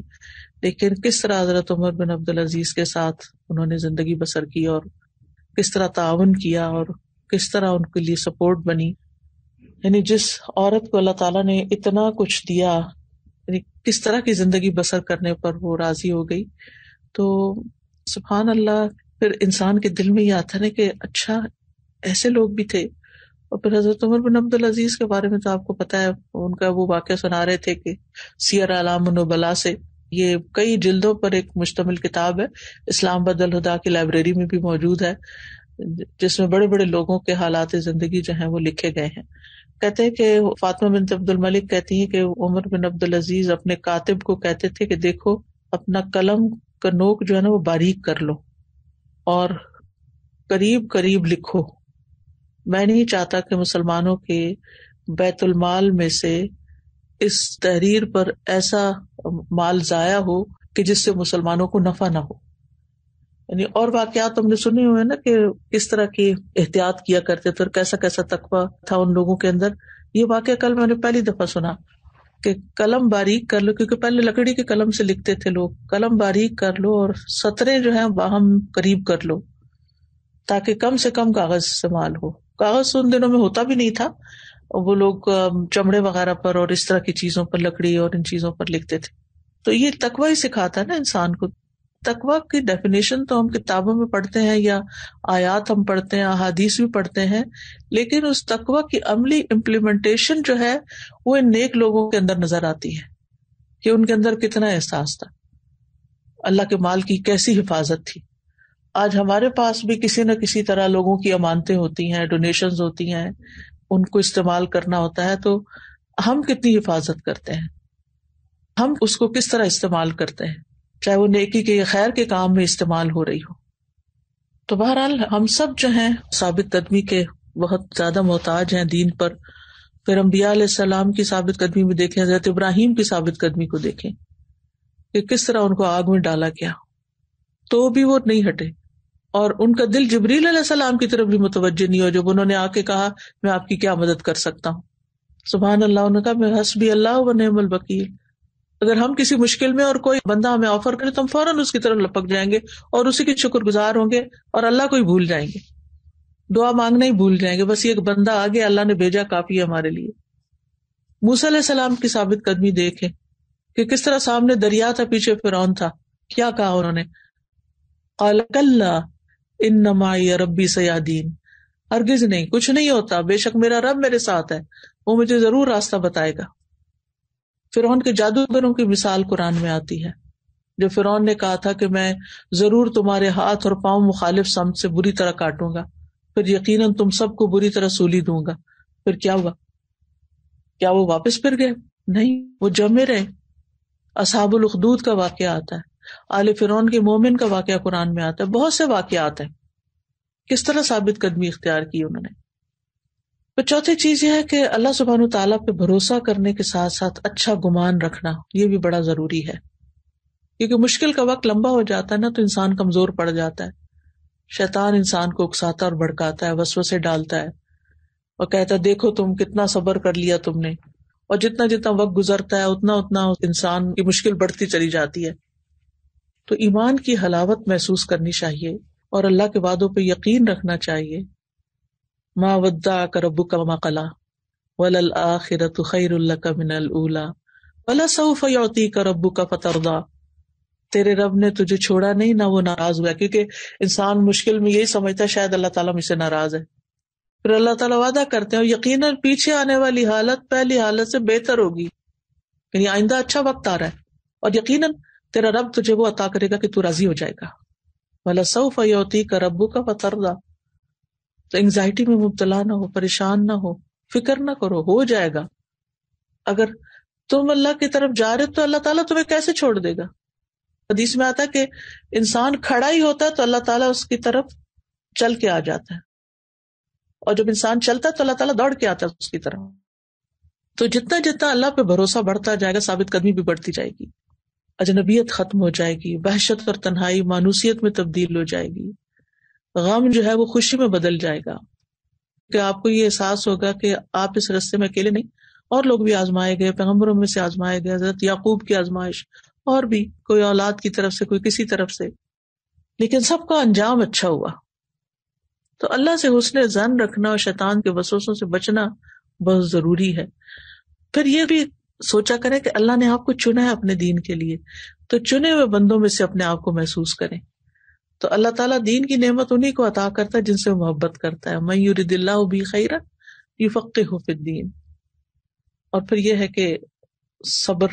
لیکن کس طرح حضرت عمر بن عبدالعزیز کے ساتھ انہوں نے زندگی بسر کی، اور کس طرح تعاون کیا، اور کس طرح ان کے لیے سپورٹ بنی. یعنی جس عورت کو اللہ تعالیٰ نے اتنا کچھ دیا، یعنی کس طرح کی زندگی بسر کرنے پر وہ راضی ہو گئی. تو سبحان اللہ، پھر انسان کے دل میں یہ آتا ہے کہ اچھا ایسے لوگ بھی تھے. اور پھر حضرت عمر بن عبدالعزیز کے بارے میں تو آپ کو پتا ہے، ان کا وہ واقعہ سنا رہے تھے کہ سیر اعلام النبلاء سے، یہ کئی جلدوں پر ایک مشتمل کتاب ہے، اسلام آباد الہدیٰ کی لائبریری میں بھی موجود ہے، جس میں بڑے بڑے لوگوں کے حالات زندگی جو ہیں وہ لکھے گئے ہیں. کہتے ہیں کہ فاطمہ بنت عبد الملک کہتی ہیں کہ عمر بن عبدالعزیز اپنے کاتب کو کہتے تھے کہ دیکھو اپنا قلم کا نوک جو ہے نا وہ باریک کر لو اور قریب قریب لکھو. میں نہیں چاہتا کہ مسلمانوں کے بیت المال میں سے اس تحریر پر ایسا مال ضائع ہو کہ جس سے مسلمانوں کو نفع نہ ہو. یعنی اور واقعات ہم نے سنے ہوئے نا کہ کس طرح کی احتیاط کیا کرتے تھے اور کیسا کیسا تقویٰ تھا ان لوگوں کے اندر. یہ واقعہ کل میں نے پہلی دفعہ سنا کہ قلم باریک کر لو، کیونکہ پہلے لکڑی کے قلم سے لکھتے تھے لوگ. قلم باریک کر لو اور سطریں جو ہیں باہم قریب کر لو تاکہ کم سے کم کاغذ استعمال ہو. کاغذ ان دنوں میں ہوتا بھی نہیں تھا، وہ لوگ چمڑے وغیرہ پر اور اس طرح کی چیزوں پر، لکڑی اور ان چیزوں پر لکھتے تھے. تو یہ تقویٰ ہی سکھاتا ہے نا انسان کو. تقویٰ کی ڈیفینیشن تو ہم کتابوں میں پڑھتے ہیں یا آیات ہم پڑھتے ہیں، احادیث بھی پڑھتے ہیں، لیکن اس تقویٰ کی عملی امپلیمنٹیشن جو ہے وہ ان نیک لوگوں کے اندر نظر آتی ہے کہ ان کے اندر کتنا احساس تھا، اللہ کے مال کی کیسی حفاظت تھی. آج ہمارے پاس بھی کسی نہ کسی طرح لوگوں کی امانتیں ہوتی ہیں، ڈونیشنز ہوتی ہیں، ان کو استعمال کرنا ہوتا ہے، تو ہم کتنی حفاظت کرتے ہیں، ہم اس کو کس طرح استعمال کرتے ہیں، چاہے وہ نیکی کے یا خیر کے کام میں استعمال ہو رہی ہو. تو بہرحال ہم سب جو ہیں ثابت قدمی کے بہت زیادہ محتاج ہیں دین پر. پھر انبیاء علیہ السلام کی ثابت قدمی میں دیکھیں، حضرت ابراہیم کی ثابت قدمی کو دیکھیں کہ کس طرح ان کو آگ میں ڈالا گیا تو بھی وہ نہیں ہٹے، اور ان کا دل جبریل علیہ السلام کی طرف بھی متوجہ نہیں ہو جب انہوں نے آ کے کہا میں آپ کی کیا مدد کر سکتا ہوں. سبحان اللہ، انہوں نے کہا میں حسبی اللہ و نعم الوکیل. اگر ہم کسی مشکل میں اور کوئی بندہ ہمیں آفر کرے تو ہم فوراً اس کی طرف لپک جائیں گے اور اسی کے شکر گزار ہوں گے اور اللہ کو ہی بھول جائیں گے، دعا مانگنا ہی بھول جائیں گے. بس یہ ایک بندہ آگے اللہ نے بھیجا کافی ہے ہمارے لیے. موسیٰ علیہ السلام کی ثابت قدمی دیکھیں کہ کس طرح سامنے دریا تھا، پیچھے فرعون تھا، کیا کہا انہوں نے، قال کلا ان معی ربی سیہدین، ہرگز نہیں، کچھ نہیں ہوتا، بے شک میرا رب میرے ساتھ ہے، وہ مجھے ضرور راستہ بتائے گا. فرعون کے جادوگروں کی مثال قرآن میں آتی ہے، جو فرعون نے کہا تھا کہ میں ضرور تمہارے ہاتھ اور پاؤں مخالف سمت سے بری طرح کاٹوں گا، پھر یقیناً تم سب کو بری طرح سولی دوں گا. پھر کیا ہوا؟ کیا وہ واپس پھر گئے؟ نہیں، وہ جمے رہے. اصحاب الاخدود کا واقعہ آتا ہے، آل فرعون کے مومن کا واقعہ قرآن میں آتا ہے، بہت سے واقعات ہیں کس طرح ثابت قدمی اختیار کی انہوں نے. تو چوتھی چیز یہ ہے کہ اللہ سبحانہ وتعالیٰ پہ بھروسہ کرنے کے ساتھ ساتھ اچھا گمان رکھنا، یہ بھی بڑا ضروری ہے، کیونکہ مشکل کا وقت لمبا ہو جاتا ہے نا تو انسان کمزور پڑ جاتا ہے. شیطان انسان کو اکساتا اور بھڑکاتا ہے، وسوسے ڈالتا ہے اور کہتا ہے دیکھو تم کتنا صبر کر لیا تم نے، اور جتنا جتنا وقت گزرتا ہے اتنا اتنا انسان کی مشکل بڑھتی چلی جاتی ہے. تو ایمان کی حلاوت محسوس کرنی چاہیے اور اللہ کے وعدوں پہ یقین رکھنا چاہیے. ما ودعک ربک وما قلی، وَلَلْآخِرَةُ خَيْرٌ لَكَ مِنَ الْأُولَى وَلَسَوْفَ يُعْطِيكَ رَبُّكَ فَتَرْضَىٰ. تیرے رب نے تجھے چھوڑا نہیں، نہ وہ ناراض ہوا، کیونکہ انسان مشکل میں یہی سمجھتا ہے شاید اللہ تعالیٰ مجھ سے ناراض ہے. پھر اللہ تعالیٰ وعدہ کرتے ہیں اور یقیناً پیچھے آنے والی حالت پہلی حالت سے بہتر ہوگی، یعنی آئندہ اچھا وقت آ رہا ہے اور یقیناً تیرا رب تجھے وہ عطا کرے گا کہ تو راضی ہو جائے گا. وَلَسَوْفَ يُعْطِيكَ رَبُّكَ فَتَرْضَىٰ. تو انگزائٹی میں مبتلا نہ ہو، پریشان نہ ہو، فکر نہ کرو، ہو جائے گا. اگر تم اللہ کی طرف جا رہے تو اللہ تعالیٰ تمہیں کیسے چھوڑ دے گا؟ حدیث میں آتا ہے کہ انسان کھڑا ہی ہوتا ہے تو اللہ تعالیٰ اس کی طرف چل کے آ جاتا ہے، اور جب انسان چلتا ہے تو اللہ تعالیٰ دوڑ کے آتا ہے اس کی طرف. تو جتنا جتنا اللہ پہ بھروسہ بڑھتا جائے گا، ثابت قدمی بھی بڑھتی جائے گی، اجنبیت ختم ہو جائے گی، وحشت اور تنہائی مانوسیت میں تبدیل ہو جائے گی، غم جو ہے وہ خوشی میں بدل جائے گا، کہ آپ کو یہ احساس ہوگا کہ آپ اس راستے میں اکیلے نہیں، اور لوگ بھی آزمائے گئے، پیغمبروں میں سے آزمائے گئے، حضرت یعقوب کی آزمائش، اور بھی کوئی اولاد کی طرف سے، کوئی کسی طرف سے، لیکن سب کا انجام اچھا ہوا. تو اللہ سے حسن ظن رکھنا اور شیطان کے وسوسوں سے بچنا بہت ضروری ہے. پھر یہ بھی سوچا کریں کہ اللہ نے آپ کو چنا ہے اپنے دین کے لیے، تو چنے ہوئے بندوں میں سے اپنے آپ کو محسوس کریں. تو اللہ تعالیٰ دین کی نعمت انہی کو عطا کرتا ہے جن سے وہ محبت کرتا ہے. من یرد اللہ بہ خیرا یفقہہ فی الدین. اور پھر یہ ہے کہ صبر،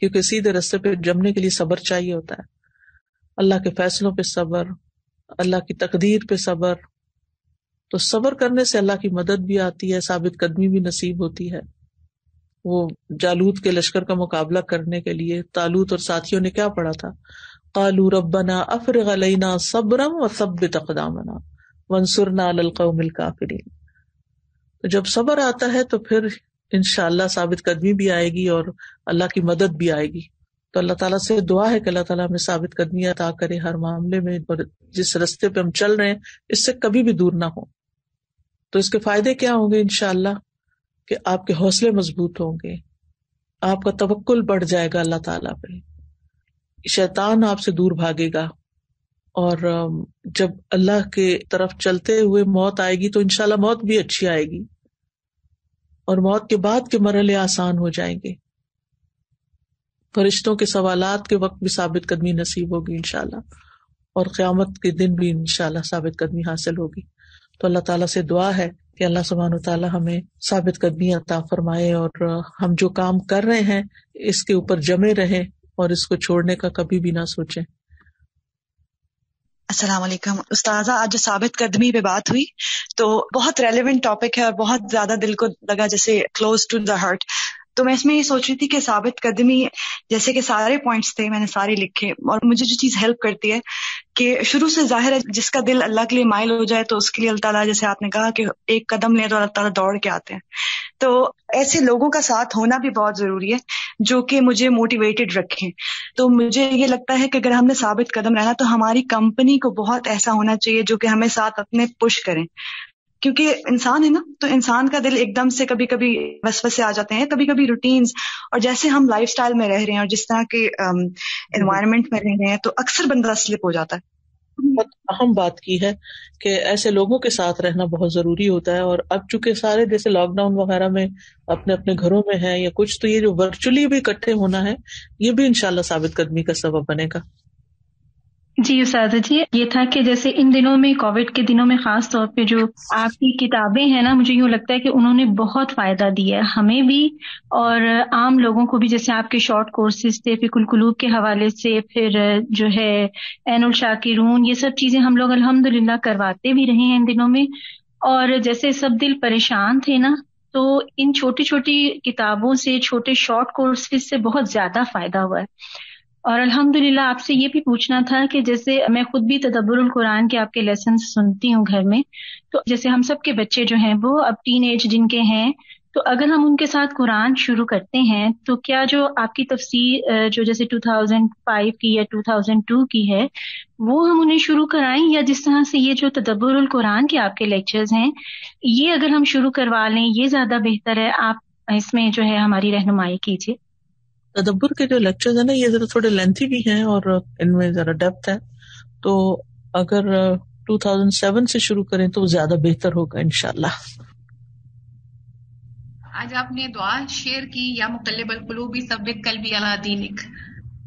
کیونکہ سیدھے راستے پہ جمنے کے لیے صبر چاہیے ہوتا ہے. اللہ کے فیصلوں پہ صبر، اللہ کی تقدیر پہ صبر. تو صبر کرنے سے اللہ کی مدد بھی آتی ہے، ثابت قدمی بھی نصیب ہوتی ہے. وہ جالوت کے لشکر کا مقابلہ کرنے کے لیے طالوت اور ساتھیوں نے کیا پڑھا تھا؟ قالوا ربنا افرغ علینا صبرا وثبت اقدامنا وانصرنا علی القوم الکافرین. تو جب صبر آتا ہے تو پھر انشاءاللہ ثابت قدمی بھی آئے گی اور اللہ کی مدد بھی آئے گی. تو اللہ تعالیٰ سے دعا ہے کہ اللہ تعالیٰ ہمیں ثابت قدمی عطا کرے ہر معاملے میں، اور جس رستے پہ ہم چل رہے ہیں اس سے کبھی بھی دور نہ ہو. تو اس کے فائدے کیا ہوں گے انشاءاللہ؟ کہ آپ کے حوصلے مضبوط ہوں گے، آپ کا توکل بڑھ جائے گا اللہ تعالیٰ پہ، شیطان آپ سے دور بھاگے گا، اور جب اللہ کے طرف چلتے ہوئے موت آئے گی تو انشاءاللہ موت بھی اچھی آئے گی، اور موت کے بعد کے مرحلے آسان ہو جائیں گے. فرشتوں کے سوالات کے وقت بھی ثابت قدمی نصیب ہوگی انشاءاللہ، اور قیامت کے دن بھی انشاءاللہ ثابت قدمی حاصل ہوگی. تو اللہ تعالیٰ سے دعا ہے کہ اللہ سبحانہ وتعالیٰ ہمیں ثابت قدمی عطا فرمائے، اور ہم جو کام کر رہے ہیں اس کے اوپر جمے رہیں اور اس کو چھوڑنے کا کبھی بھی نہ سوچیں. السلام علیکم استاذہ. آج جو ثابت قدمی پہ بات ہوئی تو بہت ریلیونٹ ٹاپک ہے اور بہت زیادہ دل کو لگا، جیسے کلوز ٹو دا ہارٹ. تو میں اس میں یہ سوچ رہی تھی کہ ثابت قدمی، جیسے کہ سارے پوائنٹس تھے میں نے سارے لکھے، اور مجھے جو چیز ہیلپ کرتی ہے کہ شروع سے ظاہر ہے جس کا دل اللہ کے لیے مائل ہو جائے تو اس کے لیے اللہ تعالیٰ، جیسے آپ نے کہا کہ ایک قدم لیں تو اللہ تعالیٰ دوڑ کے آتے ہیں. تو ایسے لوگوں کا ساتھ ہونا بھی بہت ضروری ہے جو کہ مجھے موٹیویٹڈ رکھیں. تو مجھے یہ لگتا ہے کہ اگر ہم نے ثابت قدم رہنا تو ہماری کمپنی کو بہت ایسا ہونا چاہیے جو کہ ہمیں ساتھ اپنے پش کریں، کیونکہ انسان ہے نا، تو انسان کا دل ایک دم سے کبھی کبھی وسوسے آ جاتے ہیں، کبھی کبھی روٹینز، اور جیسے ہم لائف سٹائل میں رہ رہے ہیں اور جس طرح کے انوائرمنٹ میں رہ رہے ہیں تو اکثر بندہ سلپ ہو جاتا ہے. بہت اہم بات کی ہے کہ ایسے لوگوں کے ساتھ رہنا بہت ضروری ہوتا ہے. اور اب چونکہ سارے جیسے لاک ڈاؤن وغیرہ میں اپنے اپنے گھروں میں ہیں یا کچھ، تو یہ جو ورچولی بھی اکٹھے ہونا ہے یہ بھی انشاءاللہ ثابت قدمی کا سبب بنے گا. جی اساتذہ جی، یہ تھا کہ جیسے ان دنوں میں، کووڈ کے دنوں میں خاص طور پہ جو آپ کی کتابیں ہیں نا، مجھے یوں لگتا ہے کہ انہوں نے بہت فائدہ دیا ہے ہمیں بھی اور عام لوگوں کو بھی. جیسے آپ کے شارٹ کورسز تھے فقہ القلوب کے حوالے سے، پھر جو ہے عین الشاکرون، یہ سب چیزیں ہم لوگ الحمدللہ کرواتے بھی رہے ہیں ان دنوں میں. اور جیسے سب دل پریشان تھے نا، تو ان چھوٹی چھوٹی کتابوں سے، چھوٹے شارٹ کورسز سے بہت زیادہ فائدہ ہوا ہے. اور الحمدللہ آپ سے یہ بھی پوچھنا تھا کہ جیسے میں خود بھی تدبر القرآن کے آپ کے لیسنز سنتی ہوں گھر میں، تو جیسے ہم سب کے بچے جو ہیں وہ اب ٹین ایج جن کے ہیں، تو اگر ہم ان کے ساتھ قرآن شروع کرتے ہیں تو کیا جو آپ کی تفسیر جو جیسے 2005 کی یا 2002 کی ہے وہ ہم انہیں شروع کرائیں، یا جس طرح سے یہ جو تدبر القرآن کے آپ کے لیکچرز ہیں یہ اگر ہم شروع کروا لیں یہ زیادہ بہتر ہے؟ آپ اس میں جو ہے ہماری رہنمائی کیجیے. تدبر کے جو لیکچرز ہیں نا یہ ذرا تھوڑے لینتھی بھی ہیں اور ان میں ذرا ڈیپتھ ہے، تو اگر 2007 سے شروع کریں تو زیادہ بہتر ہوگا انشاءاللہ. آج آپ نے دعا شیئر کی یا مقلب القلوب ثبت قلبی علی دینک،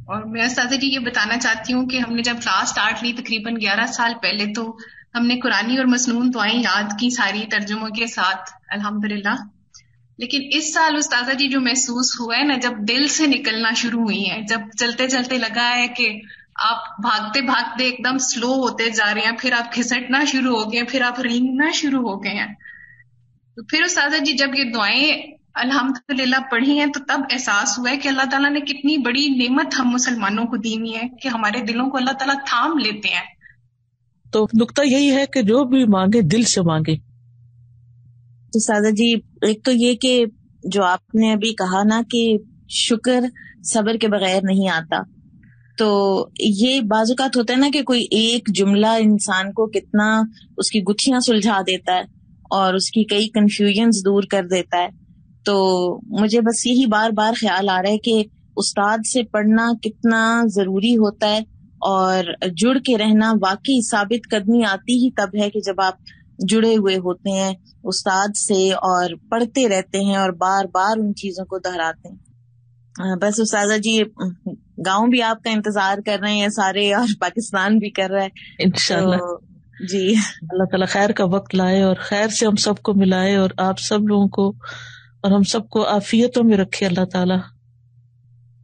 اور میں استاذہ جی یہ بتانا چاہتی ہوں کہ ہم نے جب کلاس سٹارٹ لی تقریباً 11 سال پہلے، تو ہم نے قرآنی اور مسنون دعائیں یاد کی ساری ترجموں کے ساتھ الحمدللہ. لیکن اس سال استاذہ جی جو محسوس ہوا ہے نا، جب دل سے نکلنا شروع ہوئی ہیں، جب چلتے چلتے لگا ہے کہ آپ بھاگتے بھاگتے ایک دم سلو ہوتے جا رہے ہیں، پھر آپ کھسٹنا شروع ہو گئے ہیں، پھر آپ رینگنا شروع ہو گئے ہیں. تو پھر استاذہ جی جب یہ دعائیں الحمدللہ پڑھی ہیں تو تب احساس ہوا ہے کہ اللہ تعالیٰ نے کتنی بڑی نعمت ہم مسلمانوں کو دی ہوئی ہے کہ ہمارے دلوں کو اللہ تعالیٰ تھام لیتے ہیں. تو نقطہ یہی ہے کہ جو بھی مانگے دل سے مانگے. تو سادہ جی ایک تو یہ کہ جو آپ نے ابھی کہا نا کہ شکر صبر کے بغیر نہیں آتا، تو یہ بعض اوقات ہوتا ہے نا کہ کوئی ایک جملہ انسان کو کتنا اس کی گتھیاں سلجھا دیتا ہے اور اس کی کئی کنفیوژنز دور کر دیتا ہے. تو مجھے بس یہی بار بار خیال آ رہا ہے کہ استاد سے پڑھنا کتنا ضروری ہوتا ہے، اور جڑ کے رہنا واقعی ثابت قدمی آتی ہی تب ہے کہ جب آپ جڑے ہوئے ہوتے ہیں استاد سے اور پڑھتے رہتے ہیں اور بار بار ان چیزوں کو دہراتے ہیں. بس استاذہ جی گاؤں بھی آپ کا انتظار کر رہے ہیں سارے، اور پاکستان بھی کر رہا ہے انشاءاللہ جی. اللہ تعالیٰ خیر کا وقت لائے اور خیر سے ہم سب کو ملائے، اور آپ سب لوگوں کو اور ہم سب کو عافیتوں میں رکھے اللہ تعالیٰ.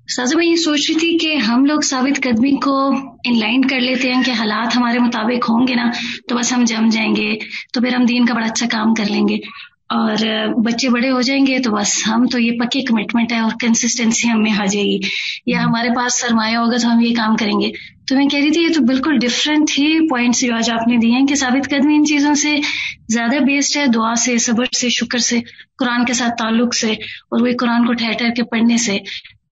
سازا میں یہ سوچ رہی تھی کہ ہم لوگ ثابت قدمی کو ان لائن کر لیتے ہیں کہ حالات ہمارے مطابق ہوں گے نا تو بس ہم جم جائیں گے، تو پھر ہم دین کا بڑا اچھا کام کر لیں گے، اور بچے بڑے ہو جائیں گے تو بس ہم تو یہ پکی کمٹمنٹ ہے اور کنسسٹنسی ہم میں آ جائے گی، یا ہمارے پاس سرمایہ ہوگا تو ہم یہ کام کریں گے. تو میں کہہ رہی تھی یہ تو بالکل ڈفرینٹ ہی پوائنٹس جو آج آپ نے دیے ہیں کہ ثابت قدمی ان چیزوں سے زیادہ بیسڈ ہے، دعا سے، صبر سے، شکر سے، قرآن کے ساتھ تعلق سے، اور وہی قرآن کو ٹھہر ٹھہر کے پڑھنے سے.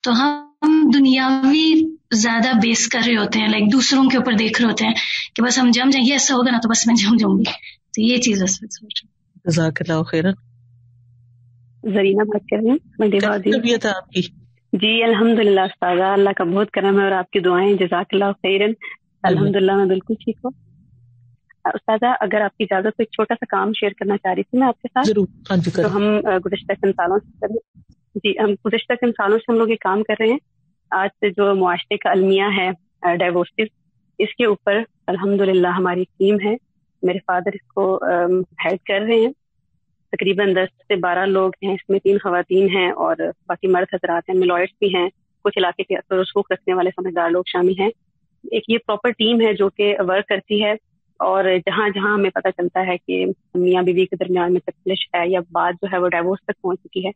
تو ہم دنیاوی زیادہ بیس کر رہے ہوتے ہیں، لائک دوسروں کے اوپر دیکھ رہے ہوتے ہیں کہ بس ہم جم جائیں گے، ایسا ہوگا نا تو بس میں جم جاؤں گی. تو یہ چیز اس وقت سوچ. جزاک اللہ خیرا. زرینہ بات کر رہی ہوں. طبیعت ہے آپ کی؟ جی الحمدللہ استاذہ، اللہ کا بہت کرم ہے اور آپ کی دعائیں، جزاک اللہ خیرن. الحمدللہ میں بالکل ٹھیک ہوں. استاذہ اگر آپ کی اجازت تو ایک چھوٹا سا کام شیئر کرنا چاہ رہی تھی میں آپ کے ساتھ. ضرور. تو ہم گزشتہ کن سالوں سے ہم لوگ یہ کام کر رہے ہیں. آج سے جو معاشرے کا المیہ ہے ڈائیورسز، اس کے اوپر الحمدللہ ہماری ٹیم ہے، میرے فادر اس کو ہیڈ کر رہے ہیں. تقریباً 10 سے 12 لوگ ہیں، اس میں 3 خواتین ہیں اور باقی مرد حضرات ہیں، ملوئرس بھی ہیں، کچھ علاقے کے اثر و رسوخ رکھنے والے سمجھدار لوگ شامل ہیں. ایک یہ پراپر ٹیم ہے جو کہ ورک کرتی ہے، اور جہاں جہاں ہمیں پتہ چلتا ہے کہ میاں بیوی کے درمیان میں تکلش ہے یا بات جو ہے وہ ڈائیورس تک پہنچ چکی ہے،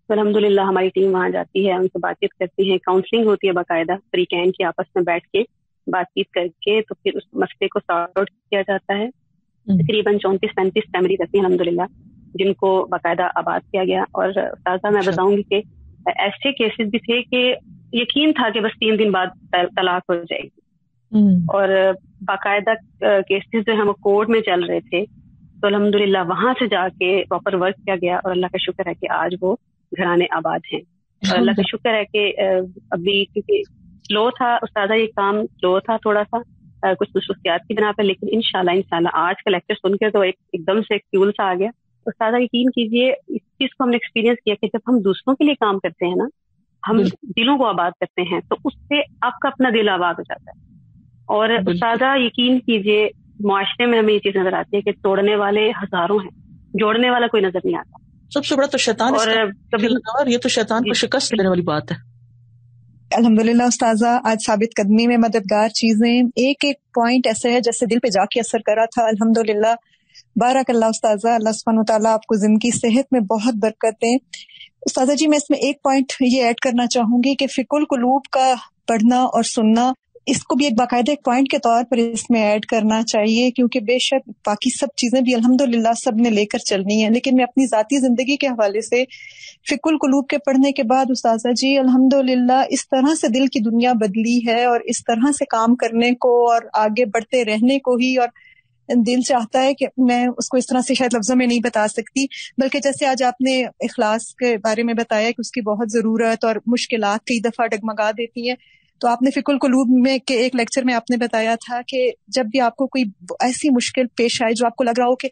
تو الحمدللہ ہماری ٹیم وہاں جاتی ہے، ان سے بات چیت کرتی ہے، کاؤنسلنگ ہوتی ہے باقاعدہ، فریقین کی آپس میں بیٹھ کے بات چیت کر کے تو پھر اس مسئلے کو سارٹ آؤٹ کیا جاتا ہے. تقریباً 34-35 فیملی رہتی ہیں الحمدللہ جن کو باقاعدہ آباد کیا گیا. اور تازہ میں بتاؤں گی کہ ایسے کیسز بھی تھے کہ یقین تھا کہ بس 3 دن بعد طلاق ہو جائے گی، اور باقاعدہ کیسز جو ہیں وہ کورٹ میں چل رہے تھے. تو الحمدللہ وہاں سے جا کے پراپر ورک کیا گیا، اور اللہ کا شکر ہے کہ آج وہ گھرانے آباد ہیں. اور اللہ کا شکر ہے کہ ابھی کیونکہ سلو تھا استاذہ، یہ کام سلو تھا تھوڑا سا کچھ خصوصیات کی بنا پر، لیکن انشاءاللہ آج کا لیکچر سن کے تو ایک دم سے ایک فیول سا آ گیا. استاذہ یقین کیجئے اس چیز کو ہم نے ایکسپیرینس کیا کہ جب ہم دوسروں کے لیے کام کرتے ہیں نا، ہم دلوں کو آباد کرتے ہیں، تو اس سے آپ کا اپنا دل آباد ہو جاتا ہے. اور استاذہ یقین کیجئے معاشرے میں ہمیں یہ چیز نظر آتی ہے کہ توڑنے والے ہزاروں ہیں، جوڑنے والا کوئی نظر نہیں آتا. سب سے بڑا تو شیطان، اور یہ تو شیطان کو شکست دینے والی بات ہے. الحمدللہ استاذہ آج ثابت قدمی میں مددگار چیزیں، ایک پوائنٹ ایسا ہے جیسے دل پہ جا کے اثر کرا تھا. الحمدللہ بارک اللہ استاذہ، اللہ سبحانہ وتعالیٰ آپ کو زندگی صحت میں بہت برکت دیں. استاذہ جی میں اس میں ایک پوائنٹ یہ ایڈ کرنا چاہوں گی کہ فقہ القلوب کا پڑھنا اور سننا، اس کو بھی ایک باقاعدہ ایک پوائنٹ کے طور پر اس میں ایڈ کرنا چاہیے، کیونکہ بے شک باقی سب چیزیں بھی الحمدللہ سب نے لے کر چلنی ہیں، لیکن میں اپنی ذاتی زندگی کے حوالے سے فقہ القلوب کے پڑھنے کے بعد استاذہ جی الحمدللہ اس طرح سے دل کی دنیا بدلی ہے، اور اس طرح سے کام کرنے کو اور آگے بڑھتے رہنے کو ہی، اور دل چاہتا ہے کہ میں اس کو اس طرح سے شاید لفظوں میں نہیں بتا سکتی، بلکہ جیسے آج آپ نے اخلاص کے بارے میں بتایا کہ اس کی بہت ضرورت اور مشکلات کئی دفعہ ڈگمگا دیتی ہیں. تو آپ نے فقہ القلوب میں کے ایک لیکچر میں آپ نے بتایا تھا کہ جب بھی آپ کو کوئی ایسی مشکل پیش آئے جو آپ کو لگ رہا ہو کہ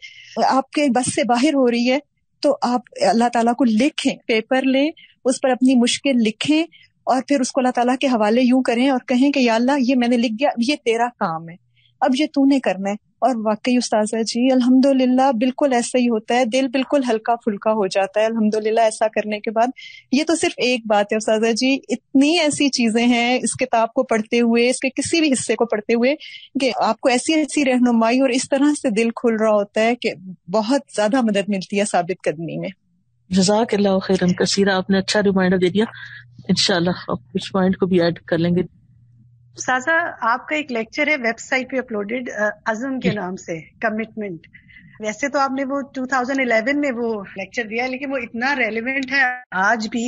آپ کے بس سے باہر ہو رہی ہے، تو آپ اللہ تعالیٰ کو لکھیں، پیپر لیں، اس پر اپنی مشکل لکھیں اور پھر اس کو اللہ تعالیٰ کے حوالے یوں کریں اور کہیں کہ یا اللہ یہ میں نے لکھ دیا، یہ تیرا کام ہے، اب یہ تو نے کرنا ہے. اور واقعی استاذہ جی الحمدللہ بالکل ایسا ہی ہوتا ہے، دل بالکل ہلکا پھلکا ہو جاتا ہے الحمدللہ ایسا کرنے کے بعد. یہ تو صرف ایک بات ہے استاذہ جی، اتنی ایسی چیزیں ہیں اس کتاب کو پڑھتے ہوئے، اس کے کسی بھی حصے کو پڑھتے ہوئے کہ آپ کو ایسی ایسی رہنمائی اور اس طرح سے دل کھل رہا ہوتا ہے کہ بہت زیادہ مدد ملتی ہے ثابت قدمی میں. جزاک اللہ خیرا کثیرا، آپ نے اچھا ریمائنڈر دے دیا، انشاءاللہ آپ اس پوائنٹ کو بھی ایڈ کر لیں گے. استاذہ آپ کا ایک لیکچر ہے ویب سائٹ پہ اپلوڈڈ عزم کے نام سے، کمٹمنٹ. ویسے تو آپ نے وہ 2011 میں وہ لیکچر دیا، لیکن وہ اتنا ریلیونٹ ہے آج بھی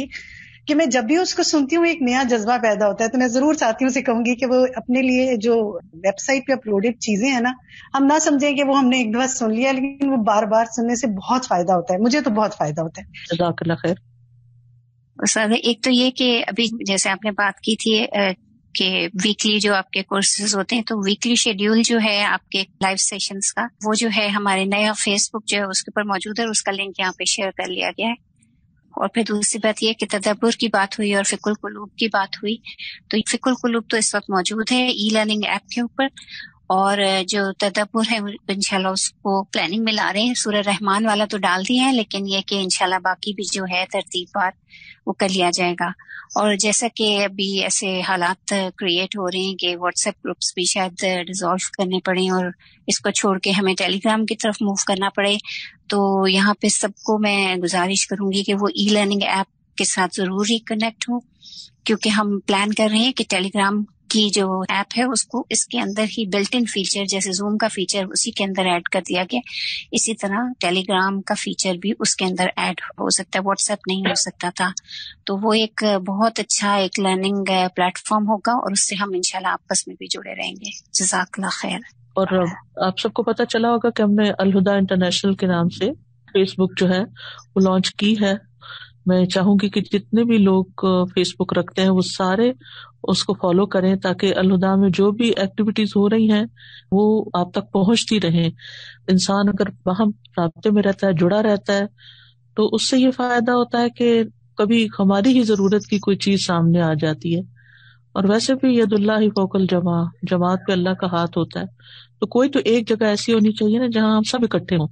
کہ میں جب بھی اس کو سنتی ہوں ایک نیا جذبہ پیدا ہوتا ہے. تو میں ضرور ساتھیوں سے کہوں گی کہ وہ اپنے لیے جو ویب سائٹ پہ اپلوڈڈ چیزیں ہیں نا، ہم نہ سمجھیں کہ وہ ہم نے ایک دفعہ سن لیا، لیکن وہ بار بار سننے سے بہت فائدہ ہوتا ہے. مجھے تو بہت فائدہ ہوتا ہے. جزاک اللہ خیر. استاد ایک تو یہ کہ ابھی جیسے آپ نے بات کی تھی کہ ویکلی جو آپ کے کورسز ہوتے ہیں، تو ویکلی شیڈیول جو ہے آپ کے لائیو سیشنز کا، وہ جو ہے ہمارے نیا فیس بک جو ہے اس کے اوپر موجود ہے، اس کا لنک یہاں پہ شیئر کر لیا گیا ہے. اور پھر دوسری بات یہ کہ تدبر کی بات ہوئی اور فقہ القلوب کی بات ہوئی، تو فقہ القلوب تو اس وقت موجود ہے ای لرننگ ایپ کے اوپر، اور جو تدبر ہے انشاءاللہ اس کو پلاننگ میں لا رہے ہیں. سورہ رحمان والا تو ڈال دیا ہے، لیکن یہ کہ انشاءاللہ باقی بھی جو ہے ترتیب بار وہ کر لیا جائے گا. اور جیسا کہ ابھی ایسے حالات کریٹ ہو رہے ہیں کہ واٹس ایپ گروپس بھی شاید ڈیزالو کرنے پڑیں اور اس کو چھوڑ کے ہمیں ٹیلی گرام کی طرف موو کرنا پڑے، تو یہاں پہ سب کو میں گزارش کروں گی کہ وہ ای لرننگ ایپ کے ساتھ ضروری کنیکٹ ہوں، کیونکہ ہم پلان کر رہے ہیں کہ ٹیلی گرام کی جو ایپ ہے اس کو اس کے اندر ہی بلٹ ان فیچر جیسے زوم کا فیچر اسی کے اندر ایڈ کر دیا گیا، اسی طرح ٹیلی گرام کا فیچر بھی اس کے اندر ایڈ ہو سکتا ہے. واٹس ایپ نہیں ہو سکتا تھا، تو وہ ایک بہت اچھا ایک لرننگ پلیٹ فارم ہوگا اور اس سے ہم انشاءاللہ آپس میں بھی جڑے رہیں گے. جزاک اللہ خیر. اور آپ سب کو پتہ چلا ہوگا کہ ہم نے الہدا انٹرنیشنل کے نام سے فیس بک جو ہے وہ لانچ کی ہے. میں چاہوں گی کہ جتنے بھی لوگ فیس بک رکھتے ہیں وہ سارے اس کو فالو کریں، تاکہ الہدا میں جو بھی ایکٹیویٹیز ہو رہی ہیں وہ آپ تک پہنچتی رہیں. انسان اگر وہاں رابطے میں رہتا ہے، جڑا رہتا ہے، تو اس سے یہ فائدہ ہوتا ہے کہ کبھی ہماری ہی ضرورت کی کوئی چیز سامنے آ جاتی ہے. اور ویسے بھی ید اللہ فوق الجماع، جماعت پہ اللہ کا ہاتھ ہوتا ہے، تو کوئی تو ایک جگہ ایسی ہونی چاہیے نا جہاں ہم سب اکٹھے ہوں.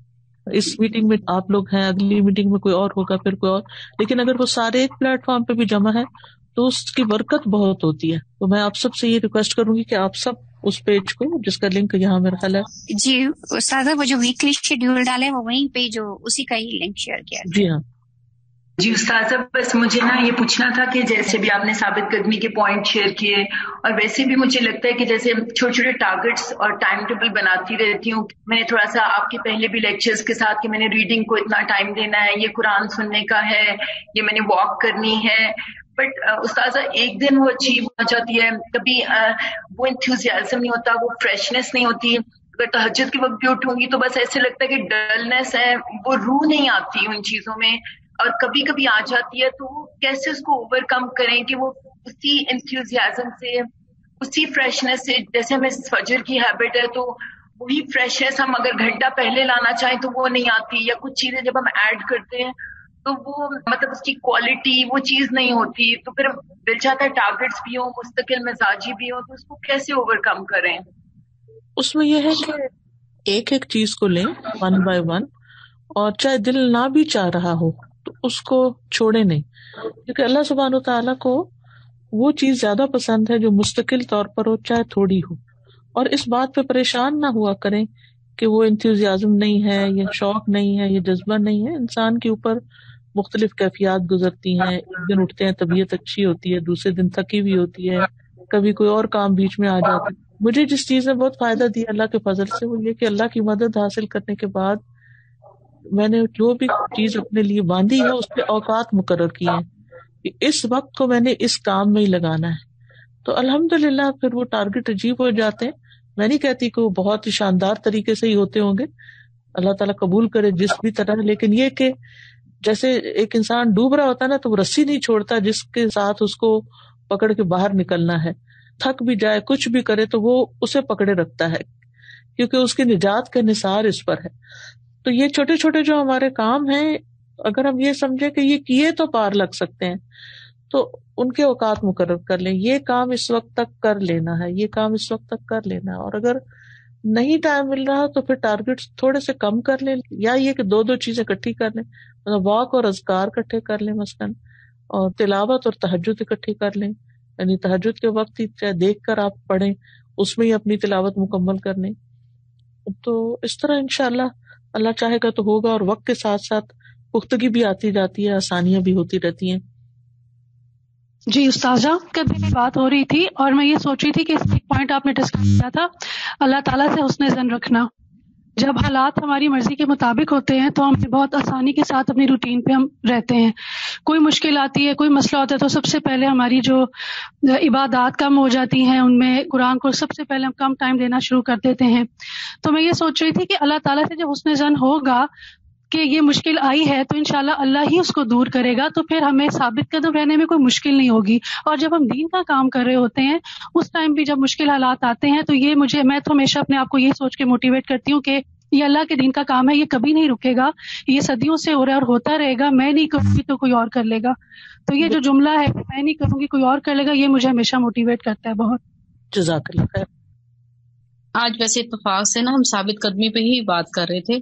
اس میٹنگ میں آپ لوگ ہیں، اگلی میٹنگ میں کوئی اور ہوگا، پھر کوئی اور، لیکن اگر وہ سارے ایک پلیٹ فارم پہ بھی جمع ہے تو اس کی برکت بہت ہوتی ہے. تو میں آپ سب سے یہ ریکویسٹ کروں گی کہ آپ سب اس پیج کو، جس کا لنک یہاں میرا خیال ہے جی استاذہ وہ جو ویکلی شیڈیول ڈالے وہ وہیں پہ جو اسی کا ہی لنک شیئر کیا. جی ہاں جی استاذہ بس مجھے یہ پوچھنا تھا کہ جیسے بھی آپ نے ثابت قدمی کے پوائنٹ شیئر کیے، اور ویسے بھی مجھے لگتا ہے کہ جیسے چھوٹے چھوٹے ٹارگٹس اور ٹائم ٹیبل بناتی رہتی ہوں. میں نے تھوڑا سا آپ کے پہلے بھی لیکچرز کے ساتھ کہ میں نے ریڈنگ کو اتنا ٹائم دینا ہے، یہ قرآن سننے کا ہے، یہ میں نے واک کرنی ہے، بٹ استاذہ ایک دن وہ اچیو ہو جاتی ہے، کبھی وہ انتھوزیازم نہیں ہوتا، وہ فریشنس نہیں ہوتی. اگر تہجد کے وقت بھی اٹھوں گی تو بس ایسے لگتا ہے کہ ڈلنس ہے، وہ روح نہیں آتی ان چیزوں میں، اور کبھی کبھی آ جاتی ہے. تو کیسے اس کو اوور کم کریں کہ وہ اسی انتھوزیازم سے، اسی فریشنس سے، جیسے ہمیں فجر کی ہیبٹ ہے تو وہی فریشنس ہم اگر گھنٹہ پہلے لانا چاہیں تو وہ نہیں آتی، یا کچھ چیزیں جب ہم ایڈ کرتے ہیں تو وہ مطلب اس کی کوالٹی وہ چیز نہیں ہوتی. تو پھر دل چاہتا ہے ٹارگٹس بھی ہوں، مستقل مزاجی بھی ہوں، تو اس کو کیسے اوور کم کریں؟ اس میں یہ ہے کہ ایک ایک چیز کو لیں ون بائی ون، اور چاہے دل نہ بھی چاہ رہا ہو تو اس کو چھوڑے نہیں، کیونکہ اللہ سبحانہ و تعالیٰ کو وہ چیز زیادہ پسند ہے جو مستقل طور پر ہو، چاہے تھوڑی ہو. اور اس بات پہ پریشان نہ ہوا کریں کہ وہ انتھوزیازم نہیں ہے، یہ شوق نہیں ہے، یہ جذبہ نہیں ہے. انسان کے اوپر مختلف کیفیات گزرتی ہیں، ایک دن اٹھتے ہیں طبیعت اچھی ہوتی ہے، دوسرے دن تھکی ہوئی ہوتی ہے، کبھی کوئی اور کام بیچ میں آ جاتا ہے. مجھے جس چیز نے بہت فائدہ دیا اللہ کے فضل سے وہ یہ کہ اللہ کی مدد حاصل کرنے کے بعد میں نے جو بھی چیز اپنے لیے باندھی ہے اس پہ اوقات مقرر کیے ہیں کہ اس وقت کو میں نے اس کام میں ہی لگانا ہے. تو الحمدللہ پھر وہ ٹارگٹ عجیب ہو جاتے ہیں. میں نہیں کہتی کہ وہ بہت ہی شاندار طریقے سے ہی ہوتے ہوں گے، اللہ تعالیٰ قبول کرے جس بھی طرح، لیکن یہ کہ جیسے ایک انسان ڈوب رہا ہوتا ہے نا تو وہ رسی نہیں چھوڑتا جس کے ساتھ اس کو پکڑ کے باہر نکلنا ہے. تھک بھی جائے کچھ بھی کرے تو وہ اسے پکڑے رکھتا ہے، کیونکہ اس کی نجات کا نثار اس پر ہے. تو یہ چھوٹے چھوٹے جو ہمارے کام ہیں اگر ہم یہ سمجھے کہ یہ کیے تو پار لگ سکتے ہیں تو ان کے اوقات مقرر کر لیں، یہ کام اس وقت تک کر لینا ہے، یہ کام اس وقت تک کر لینا ہے. اور اگر نہیں ٹائم مل رہا تو پھر ٹارگیٹ تھوڑے سے کم کر لیں، یا یہ کہ دو چیزیں اکٹھی کر لیں، مطلب واک اور اذکار اکٹھے کر لیں مثلاً، اور تلاوت اور تہجد اکٹھی کر لیں، یعنی تہجد کے وقت ہی چاہے دیکھ کر آپ پڑھیں، اس میں ہی اپنی تلاوت مکمل کر لیں. تو اس طرح انشاءاللہ اللہ چاہے گا تو ہوگا، اور وقت کے ساتھ ساتھ پختگی بھی آتی جاتی ہے، آسانیاں بھی ہوتی رہتی ہیں. جی استاذہ، کبھی بھی بات ہو رہی تھی اور میں یہ سوچ رہی تھی کہ ایک پوائنٹ آپ نے ڈسکس کیا تھا اللہ تعالیٰ سے حسن ظن رکھنا. جب حالات ہماری مرضی کے مطابق ہوتے ہیں تو ہم بہت آسانی کے ساتھ اپنی روٹین پہ ہم رہتے ہیں. کوئی مشکل آتی ہے، کوئی مسئلہ ہوتا ہے تو سب سے پہلے ہماری جو عبادات کم ہو جاتی ہیں، ان میں قرآن کو سب سے پہلے ہم کم ٹائم دینا شروع کر دیتے ہیں. تو میں یہ سوچ رہی تھی کہ اللہ تعالیٰ سے جب حسن ظن ہوگا کہ یہ مشکل آئی ہے تو انشاءاللہ اللہ ہی اس کو دور کرے گا، تو پھر ہمیں ثابت قدم رہنے میں کوئی مشکل نہیں ہوگی. اور جب ہم دین کا کام کر رہے ہوتے ہیں اس ٹائم بھی جب مشکل حالات آتے ہیں تو میں تو ہمیشہ اپنے آپ کو یہ سوچ کے موٹیویٹ کرتی ہوں کہ یہ اللہ کے دین کا کام ہے، یہ کبھی نہیں رکے گا، یہ صدیوں سے ہو رہا ہے اور ہوتا رہے گا. میں نہیں کروں گی تو کوئی اور کر لے گا. تو یہ جو جملہ ہے میں نہیں کروں گی کوئی اور کر لے گا، یہ مجھے ہمیشہ موٹیویٹ کرتا ہے بہت. جزاک اللہ خیر. آج ویسے اتفاق سے ہم ثابت قدمی پہ ہی بات کر رہے تھے،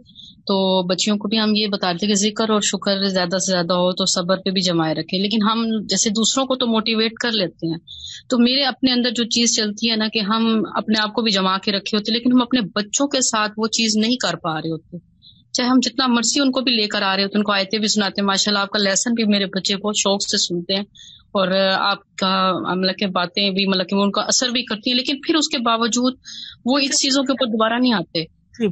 تو بچیوں کو بھی ہم یہ بتا رہے تھے کہ ذکر اور شکر زیادہ سے زیادہ ہو تو صبر پہ بھی جمائے رکھے. لیکن ہم جیسے دوسروں کو تو موٹیویٹ کر لیتے ہیں، تو میرے اپنے اندر جو چیز چلتی ہے نا کہ ہم اپنے آپ کو بھی جما کے رکھے ہوتے لیکن ہم اپنے بچوں کے ساتھ وہ چیز نہیں کر پا رہے ہوتے. چاہے ہم جتنا مرضی ان کو بھی لے کر آ رہے ہوتے، ان کو آیتیں بھی سناتے ہیں، ماشاء اللہ آپ کا لیسن بھی میرے بچے بہت شوق سے سنتے ہیں، اور آپ کا مطلب کہ باتیں بھی مطلب کہ ان کا اثر بھی کرتی ہیں، لیکن پھر اس کے باوجود وہ اس چیزوں کے اوپر دوبارہ نہیں آتے.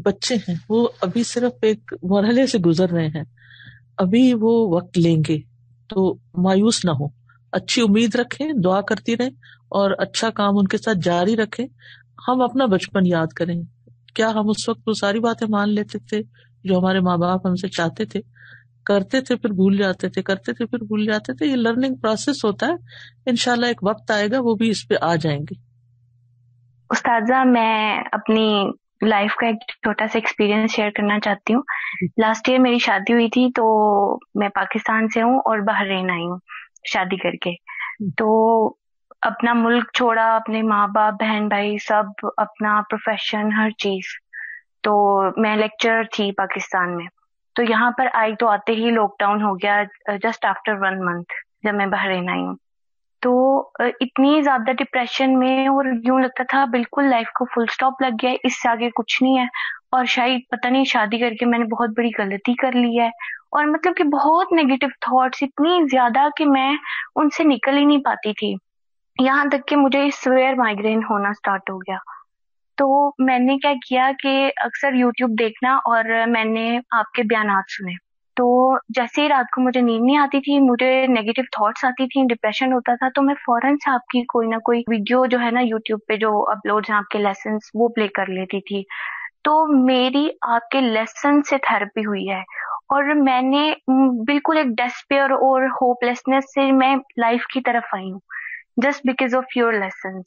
بچے ہیں وہ ابھی صرف ایک مرحلے سے گزر رہے ہیں، ابھی وہ وقت لیں گے، تو مایوس نہ ہو، اچھی امید رکھیں، دعا کرتی رہیں اور اچھا کام ان کے ساتھ جاری رکھیں. ہم اپنا بچپن یاد کریں، کیا ہم اس وقت وہ ساری باتیں مان لیتے تھے جو ہمارے ماں باپ ہم سے چاہتے تھے؟ کرتے تھے پھر بھول جاتے تھے، کرتے تھے پھر بھول جاتے تھے. یہ لرننگ پروسیس ہوتا ہے، انشاءاللہ ایک وقت آئے گا وہ بھی اس پہ آ جائیں گے. استاذہ، میں اپنی لائف کا ایک چھوٹا سا ایکسپیرینس شیئر کرنا چاہتی ہوں. لاسٹ ایئر میری شادی ہوئی تھی، تو میں پاکستان سے ہوں اور بحرین آئی ہوں شادی کر کے. تو اپنا ملک چھوڑا، اپنے ماں باپ بہن بھائی سب، اپنا پروفیشن ہر چیز. تو میں لیکچرر تھی پاکستان میں، تو یہاں پر آئی تو آتے ہی لاک ڈاؤن ہو گیا جسٹ آفٹر 1 month جب میں بحرین آئی ہوں. تو اتنی زیادہ ڈپریشن میں، اور یوں لگتا تھا بالکل لائف کو فل سٹاپ لگ گیا ہے، اس سے آگے کچھ نہیں ہے، اور شاید پتہ نہیں شادی کر کے میں نے بہت بڑی غلطی کر لی ہے. اور مطلب کہ بہت نیگیٹو تھاٹس اتنی زیادہ کہ میں ان سے نکل ہی نہیں پاتی تھی، یہاں تک کہ مجھے سویئر مائگرین ہونا سٹارٹ ہو گیا. تو میں نے کیا کیا کہ اکثر یوٹیوب دیکھنا، اور میں نے آپ کے بیانات سنے. تو جیسے ہی رات کو مجھے نیند نہیں آتی تھی، مجھے نیگیٹو تھاٹس آتی تھی، ڈپریشن ہوتا تھا، تو میں فوراً سے آپ کی کوئی نہ کوئی ویڈیو جو ہے نا یوٹیوب پہ جو اپلوڈ ہیں آپ کے لیسنس، وہ پلے کر لیتی تھی. تو میری آپ کے لیسن سے تھراپی ہوئی ہے، اور میں نے بالکل ایک ڈیسپیئر اور ہوپ لیسنس سے میں لائف کی طرف آئی ہوں just because of your lessons.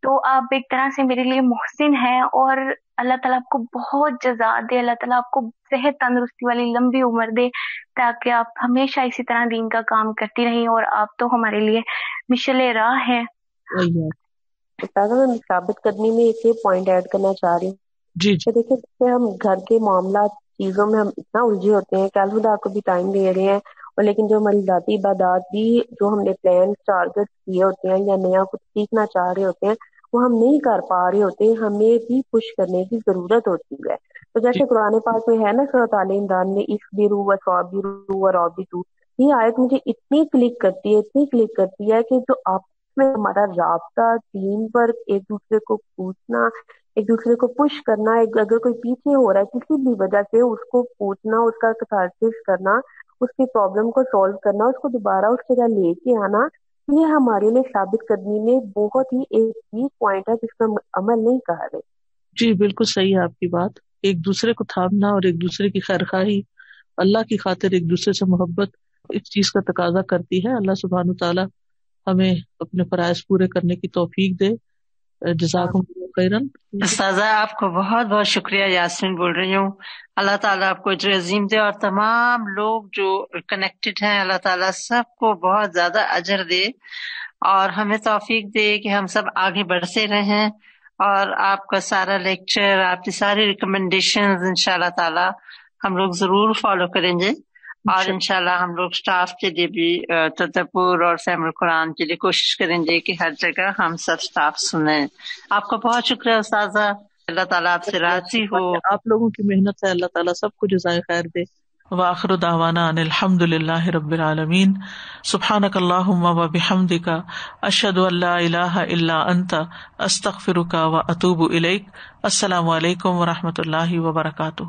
تو آپ ایک طرح سے میرے لیے محسن ہیں، اور اللہ تعالیٰ آپ کو بہت جزا دے، اللہ تعالیٰ آپ کو صحت تندرستی والی لمبی عمر دے، تاکہ آپ ہمیشہ اسی طرح دین کا کام کرتی رہیں، اور آپ تو ہمارے لیے مشعل راہ ہیں. میں ثابت قدمی میں ایک پوائنٹ ایڈ کرنا چاہ رہی ہوں. دیکھیں جیسے ہم گھر کے معاملات چیزوں میں ہم اتنا الجھے ہوتے ہیں کہ الوداع کو بھی ٹائم دے رہے ہیں، اور لیکن جو ہماری ذاتی عبادات بھی جو ہم نے پلان ٹارگیٹ کیے ہوتے ہیں یا نیا کچھ سیکھنا چاہ رہے ہوتے ہیں وہ ہم نہیں کر پا رہے ہوتے، ہمیں بھی پش کرنے کی ضرورت ہوتی ہے. تو جیسے قرآن پاک میں ہے نا سورۃ آل عمران میں اصبروا وصابروا ورابطوا، یہ آیت مجھے اتنی کلک کرتی ہے کہ جو آپ میں ہمارا رابطہ، ٹیم ورک، ایک دوسرے کو پوچھنا، ایک دوسرے کو پش کرنا، اگر کوئی پیچھے ہو رہا ہے کسی بھی وجہ سے اس کو پوچھنا، اس کا کتھارسس کرنا، اس کی پرابلم کو سولو کرنا، اس کو دوبارہ اس جگہ لے کے آنا، یہ ہمارے لیے ثابت قدمی میں بہت ہی ایک ویک پوائنٹ ہے جس پر عمل نہیں کر رہے. جی بالکل صحیح ہے آپ کی بات. ایک دوسرے کو تھامنا اور ایک دوسرے کی خیرخواہی، اللہ کی خاطر ایک دوسرے سے محبت اس چیز کا تقاضا کرتی ہے. اللہ سبحانہ تعالیٰ ہمیں اپنے فرائض پورے کرنے کی توفیق دے. جزاکم اللہ خیرن. استاذہ آپ کو بہت بہت شکریہ. یاسمین بول رہی ہوں. اللہ تعالیٰ آپ کو اجر عظیم دے، اور تمام لوگ جو کنیکٹڈ ہیں اللہ تعالیٰ سب کو بہت زیادہ اجر دے، اور ہمیں توفیق دے کہ ہم سب آگے بڑھتے رہیں، اور آپ کا سارا لیکچر، آپ کی ساری ریکمنڈیشنز انشاءاللہ تعالیٰ ہم لوگ ضرور فالو کریں گے، اور انشاءاللہ ہم لوگ سٹاف کے لیے بھی تدبر اور فہم القرآن کے لیے کوشش کریں گے کہ ہر جگہ ہم سب سٹاف سنیں. آپ کا بہت شکریہ استاذہ. اللہ تعالیٰ آپ سے راضی ہو. آپ لوگوں کی محنت سے اللہ تعالیٰ سب کو جزائے خیر دے. وآخر دعوانا ان الحمد للہ رب العالمین. سبحانک اللہم و بحمدک، اشہد ان لا الہ الا انت، استغفرک و اتوب الیک. السلام علیکم و رحمۃ اللہ وبرکاتہ.